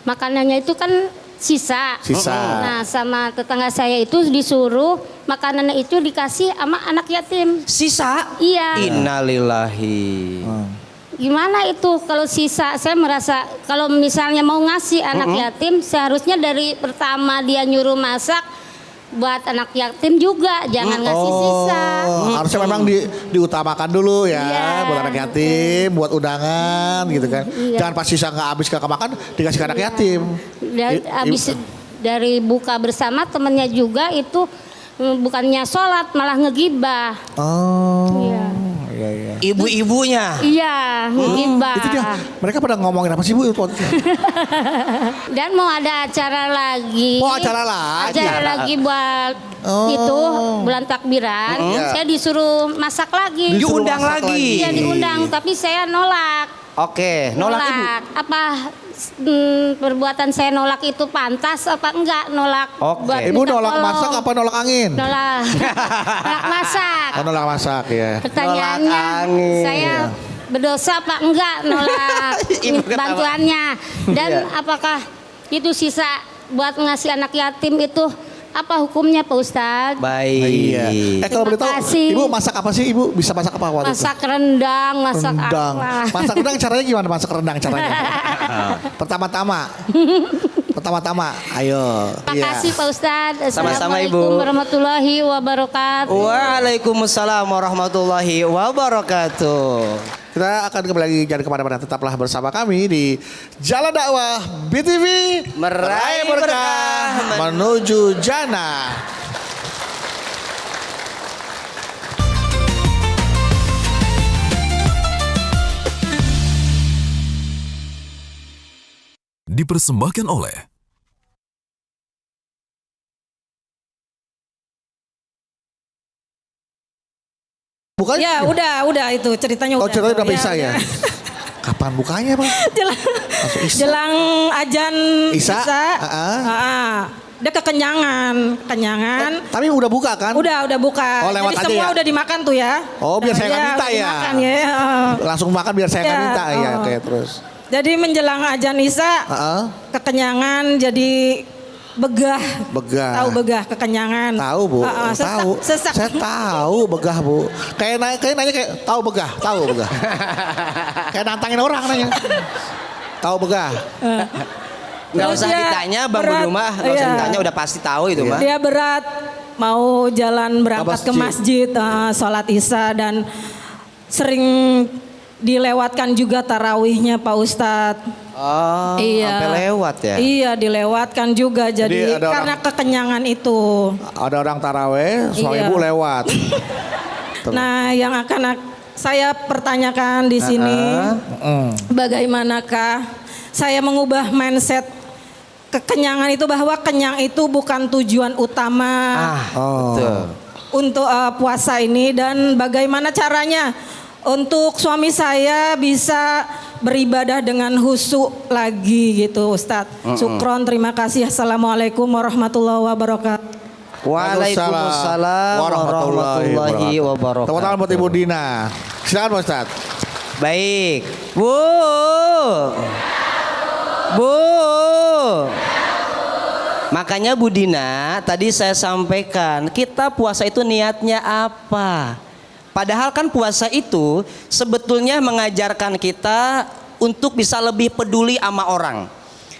makanannya itu kan sisa. Nah, sama tetangga saya itu disuruh makanannya itu dikasih sama anak yatim.
Sisa?
Iya.
Innalillahi.
Gimana itu kalau sisa? Saya merasa kalau misalnya mau ngasih anak yatim, seharusnya dari pertama dia nyuruh masak buat anak yatim juga, jangan ngasih sisa.
Harusnya memang diutamakan dulu ya, buat anak yatim, buat undangan gitu kan. Jangan pas sisa nggak habis gak kemakan dikasih ke anak yatim.
Dan habis dari buka bersama temennya juga itu bukannya sholat malah ngegibah.
Iya.
Ibu-ibunya.
Iya, ngegibah.
Itu dia. Mereka pada ngomongin apa sih Bu?
Dan mau ada acara lagi.
Oh, acara lagi.
Acara lagi buat itu bulan takbiran. Saya disuruh masak lagi.
Diundang lagi.
Iya diundang, tapi saya nolak.
Oke, nolak Ibu.
Apa perbuatan saya nolak itu pantas apa enggak nolak?
Oke.
Ibu nolak masak apa nolak angin?
Nolak masak.
Oh, nolak masak ya.
Pertanyaannya saya berdosa apa enggak nolak bantuannya? Dan apakah itu sisa buat ngasih anak yatim itu apa hukumnya Pak Ustadz?
Baik.
Iya. Kalau boleh tahu, Ibu masak apa sih Ibu? Bisa masak apa waktu
masak rendang, masak
rendang.
apa?
Masak rendang caranya gimana masak rendang caranya? Pertama-tama, ayo.
Terima kasih Pak Ustadz.
Sama-sama, Ibu.
Assalamualaikum warahmatullahi wabarakatuh.
Waalaikumsalam warahmatullahi wabarakatuh.
Kita akan kembali lagi, jangan kemana-mana, tetaplah bersama kami di Jalan Dakwah BTV
Meraih Berkah
menuju Jannah.
Dipersembahkan oleh
Bukan?
Ya udah itu ceritanya udah.
Oh ceritanya udah bisa ya. Kapan bukanya Pak?
Jelang ajan
Isya.
dia kekenyangan.
Tapi udah buka kan?
Udah buka.
Oh, lewat
jadi
aja
semua
ya?
udah dimakan tuh ya.
Oh, biar saya nggak minta
udah
ya.
dimakan ya.
Langsung makan biar saya nggak
Ya,
minta ya.
oh.
Oke, terus.
Jadi menjelang azan Isya, kekenyangan jadi begah.
Begah.
Tahu begah kekenyangan.
Tahu Bu, tahu.
Sesak.
Saya tahu begah Bu. Kayak nanya kayak tahu begah. Kayak nantangin orang nanya. Tahu begah.
Nggak
Terus
usah
dia
ditanya Bang
berat,
Budu mah, nggak usah
iya.
ditanya udah pasti tahu itu mah.
Dia berat mau jalan berangkat ke masjid, sholat Isya dan sering dilewatkan juga tarawihnya Pak Ustadz.
Oh,
iya.
sampai lewat ya?
Iya, dilewatkan juga. Jadi
ada
karena kekenyangan itu.
Ada orang taraweh, soal
Iya.
ibu lewat.
Nah, yang akan saya pertanyakan di sini, bagaimanakah saya mengubah mindset kekenyangan itu bahwa kenyang itu bukan tujuan utama
Betul.
untuk puasa ini, dan bagaimana caranya untuk suami saya bisa beribadah dengan khusyuk lagi gitu Ustadz. Syukron, terima kasih. Assalamualaikum warahmatullahi wabarakatuh.
Waalaikumsalam warahmatullahi wabarakatuh.
Tepuk tangan buat Ibu Dina. Silakan Pak Ustadz.
Baik, Bu. Makanya Bu Dina, tadi saya sampaikan, kita puasa itu niatnya apa? Padahal kan puasa itu sebetulnya mengajarkan kita untuk bisa lebih peduli sama orang.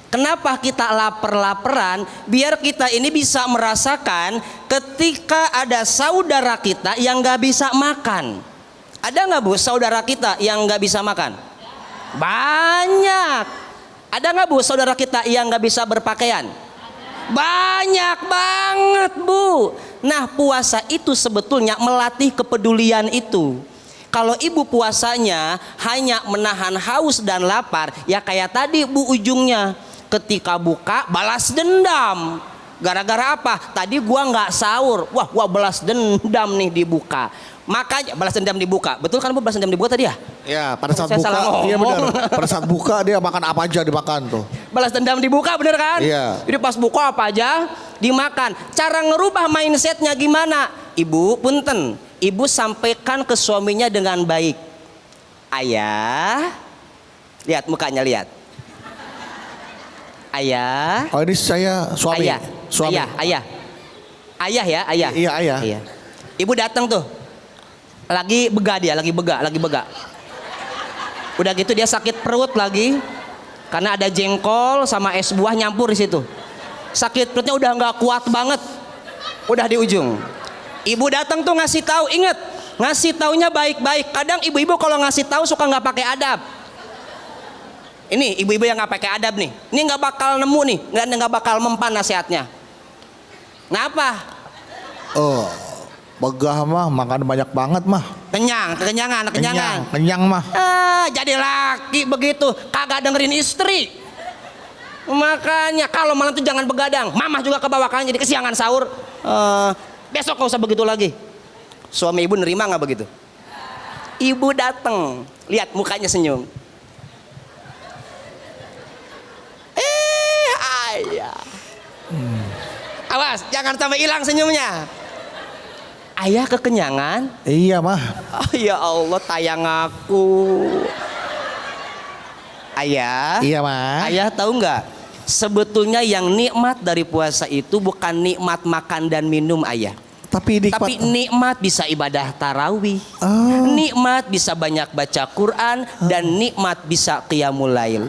Kenapa kita lapar-laparan? Biar kita ini bisa merasakan ketika ada saudara kita yang gak bisa makan. Ada gak Bu saudara kita yang gak bisa makan? Banyak. Ada gak Bu saudara kita yang gak bisa berpakaian? Banyak banget Bu. Nah puasa itu sebetulnya melatih kepedulian itu. Kalau ibu puasanya hanya menahan haus dan lapar, ya kayak tadi Bu ujungnya. Ketika buka balas dendam. Gara-gara apa? Tadi gua nggak sahur. Wah balas dendam nih dibuka. Makanya balas dendam dibuka. Betul kan Bu balas dendam dibuka tadi ya?
Ya, pada saat
Saya
buka.
salah ngomong.
Iya benar. Pada saat buka dia makan apa aja dimakan tuh.
Balas dendam dibuka bener kan?
Iya.
Jadi pas buka apa aja dimakan. Cara ngerubah mindsetnya gimana? Ibu punten, ibu sampaikan ke suaminya dengan baik. Ayah, lihat mukanya lihat. Ayah.
Oh ini saya suami.
Ayah.
Suami.
Ayah. Ayah ya, ayah.
Iya ayah.
Iya. Ibu datang tuh. Lagi begah dia, lagi begah. Udah gitu dia sakit perut lagi. Karena ada jengkol sama es buah nyampur di situ. Sakit perutnya udah nggak kuat banget. Udah di ujung. Ibu datang tuh ngasih tahu, inget, ngasih taunya baik-baik. Kadang ibu-ibu kalau ngasih tahu suka nggak pakai adab. Ini ibu-ibu yang nggak pakai adab nih. Ini nggak bakal nemu nih, nggak bakal mempan nasihatnya. Ngapa?
Oh, begah mah makan banyak banget mah.
Kekenyangan.
Kenyang mah.
Jadi laki begitu, kagak dengerin istri. Makanya kalau malam tuh jangan begadang. Mamah juga kebawakan jadi kesiangan sahur. Besok gak usah begitu lagi. Suami ibu nerima nggak begitu? Ibu datang, lihat mukanya senyum. Ayah. Awas, jangan sampai hilang senyumnya. Ayah kekenyangan?
Iya mah.
Oh ya Allah, tayang aku. Ayah.
Iya mah.
Ayah tahu nggak? Sebetulnya yang nikmat dari puasa itu bukan nikmat makan dan minum ayah.
Tapi
nikmat bisa ibadah tarawih. Nikmat bisa banyak baca Quran dan nikmat bisa qiyamul lail.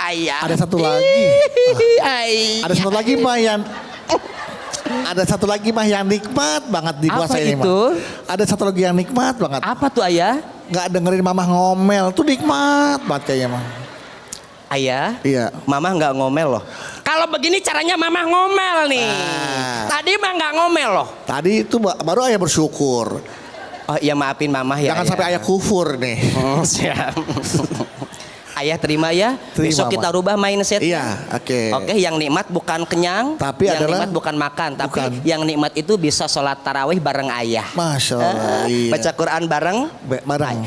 Ayah.
Ada satu lagi.
Ayah.
Ada satu lagi mah yang ada satu lagi mah yang nikmat banget di puasa
Apa
ini
itu?
mah. Ada satu lagi yang nikmat banget.
Apa tuh ayah?
Nggak dengerin mamah ngomel tuh nikmat banget kayaknya mah.
Ayah,
iya.
Mama nggak ngomel loh. Kalau begini caranya mama ngomel nih. Tadi mah nggak ngomel loh.
Tadi itu baru ayah bersyukur.
Oh iya maafin mama ya.
Jangan sampai ayah kufur nih.
Siap. Ayah terima ya.
Terima,
Besok kita rubah mindset.
Iya, oke.
Oke, yang nikmat bukan kenyang,
tapi
yang
adalah
nikmat bukan makan, tapi yang nikmat itu bisa sholat tarawih bareng ayah.
Masya Allah. Iya.
Baca Quran bareng.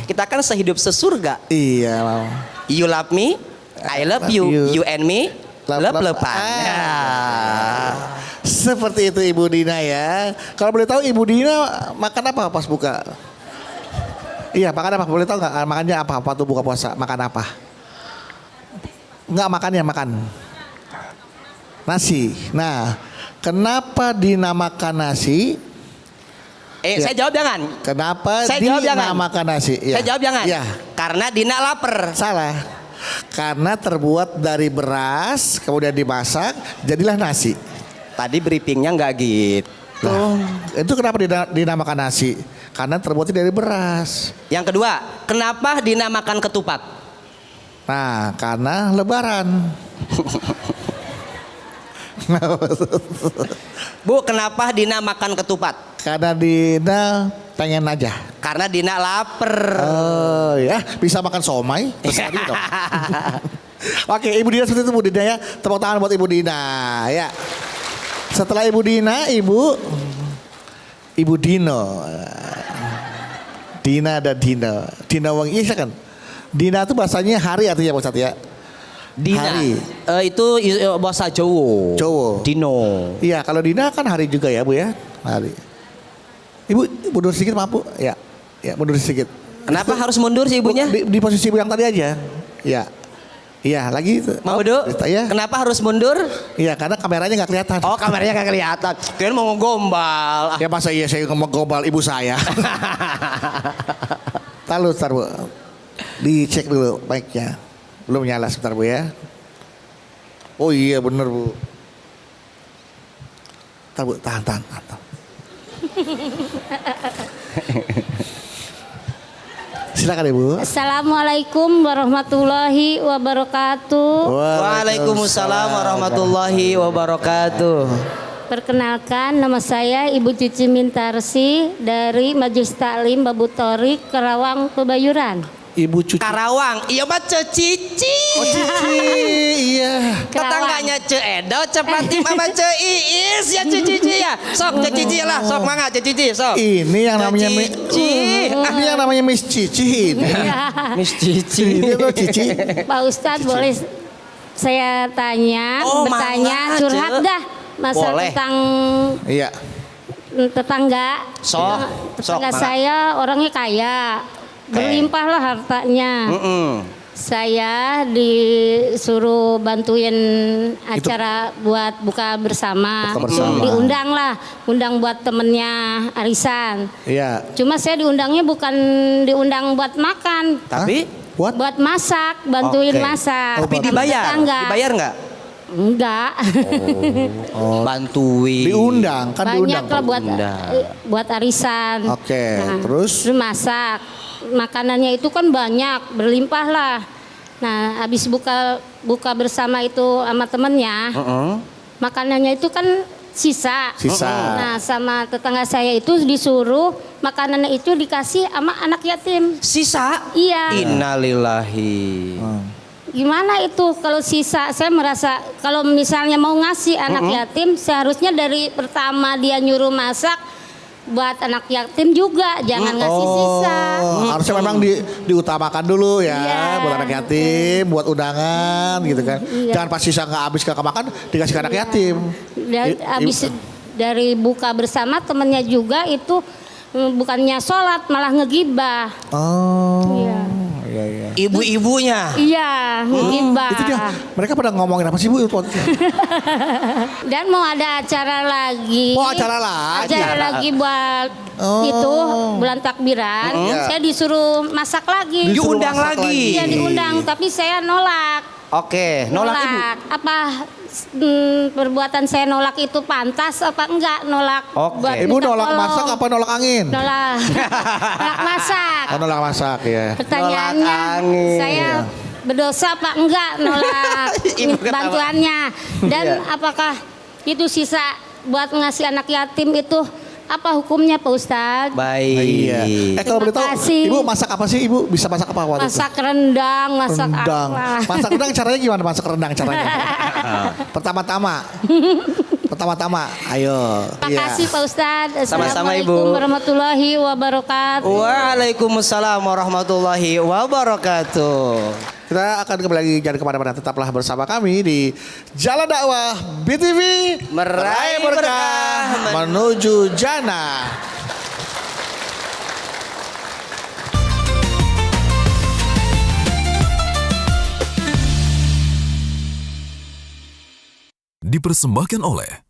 Kita kan sehidup sesurga.
Iya, Mama.
You love me, I love you. You and me Lep-lepan.
Seperti itu Ibu Dina ya. Kalau boleh tahu Ibu Dina makan apa pas buka? Iya, makan apa? Boleh tahu nggak? Makannya apa? Waktu buka puasa makan apa? Nggak makannya makan nasi. Nah, kenapa dinamakan nasi?
Saya jawab jangan.
Kenapa
Saya jawab jangan.
dinamakan nasi? Ya.
Saya jawab jangan.
Ya.
Karena Dina lapar.
Salah. Karena terbuat dari beras, kemudian dimasak, jadilah nasi.
Tadi briefingnya nggak gitu.
Itu kenapa dinamakan nasi? Karena terbuat dari beras.
Yang kedua, kenapa dinamakan ketupat?
Nah, karena lebaran.
Bu, kenapa Dina makan ketupat?
Karena Dina pengen aja.
Karena Dina lapar.
Oh ya, bisa makan somai. Terserah Dina dong. Oke, Ibu Dina seperti itu Bu Dina ya. Tepuk tangan buat Ibu Dina ya. Setelah Ibu Dina, Ibu Dino. Dina dan Dino. Dina Wangi, iya kan? Dina itu bahasanya hari artinya Pak Ustadz ya.
Dina.
Hari.
Itu bahasa Jawa.
Jawa.
Dino.
Iya, kalau Dina kan hari juga ya Bu ya. Hari. Ibu mundur sedikit maaf Bu. Ya, mundur sedikit.
Kenapa harus mundur sih ibunya?
Di posisi Ibu yang tadi aja. Ya. Iya, lagi itu.
Mau Budu?
Ya.
Kenapa harus mundur?
Iya, karena kameranya nggak kelihatan.
Oh, kameranya nggak kelihatan. Kalian mau ngegombal.
Ya masa iya saya ngomong gombal ibu saya. Tar Bu. Dicek dulu mic-nya. Belum nyala sebentar Bu ya. Oh iya bener Bu. Tar Bu, tahan. Silakan Ibu.
Assalamualaikum warahmatullahi wabarakatuh.
Waalaikumsalam warahmatullahi wabarakatuh.
Perkenalkan, nama saya Ibu Cici Mintarsi dari Majelis Taklim Babu Torik, Karawang, Pebayuran.
Ibu Cuci.
Karawang, iya mah Cici.
Oh Cici, iya.
Tetangganya Edo, Cepatim sama Iis ya Cici ya. Sok Cici lah, sok mangga Cici sok.
Ini yang namanya
Cici.
Ini yang namanya Miss Cici ini.
Miss Cici.
Ini tuh Cici.
Pak Ustadz boleh saya tanya, bertanya, curhat dah masalah
Boleh.
tentang
Iya.
tetangga. Tetangga saya orangnya kaya, berlimpah lah hartanya. Saya disuruh bantuin acara buat buka bersama. Diundang lah, undang buat temennya arisan.
Iya.
Cuma saya diundangnya bukan diundang buat makan,
Tapi
buat masak, bantuin masak.
Tapi dibayar, dibayar nggak?
Enggak.
Bantuin.
Diundang kan
Banyak
diundang.
lah buat arisan.
Oke, terus
masak. Makanannya itu kan banyak, berlimpah lah. Nah, habis buka bersama itu sama temennya, makanannya itu kan sisa. Nah, sama tetangga saya itu disuruh makanannya itu dikasih sama anak yatim.
Sisa?
Iya.
Innalillahi.
Gimana itu kalau sisa? Saya merasa kalau misalnya mau ngasih anak yatim, seharusnya dari pertama dia nyuruh masak buat anak yatim juga, jangan ngasih sisa.
Harusnya memang diutamakan dulu ya, buat anak yatim, buat undangan gitu kan. Jangan pas sisa nggak habis nggak kemakan dikasih ke anak yatim.
Dan habis dari buka bersama temennya juga itu bukannya sholat malah ngegibah.
Iya.
Ibu-ibunya.
Iya, ngegibah.
Itu dia. Mereka pada ngomongin apa sih Bu?
Dan mau ada acara lagi.
Oh, acara lagi.
Acara lagi buat itu bulan takbiran. Saya disuruh masak lagi.
Diundang lagi.
Iya diundang, tapi saya nolak.
Oke, nolak Ibu.
Apa perbuatan saya nolak itu pantas apa enggak nolak?
Oke.
Ibu nolak masak apa nolak angin?
Nolak masak.
Oh, nolak masak ya.
Pertanyaannya saya berdosa apa enggak nolak bantuannya? Dan apakah itu sisa buat ngasih anak yatim itu apa hukumnya Pak Ustadz?
Baik.
Iya. Kalau boleh tahu, Ibu masak apa sih Ibu? Bisa masak apa waktu
masak rendang, masak
rendang.
apa?
Masak rendang caranya gimana masak rendang caranya? Pertama-tama, ayo.
Terima kasih Pak Ustadz.
Sama-sama, Ibu.
Assalamualaikum warahmatullahi wabarakatuh.
Waalaikumsalam warahmatullahi wabarakatuh.
Kita akan kembali lagi, jangan kemana-mana, tetaplah bersama kami di Jalan Dakwah BTV,
Meraih berkah
menuju jannah.
Dipersembahkan oleh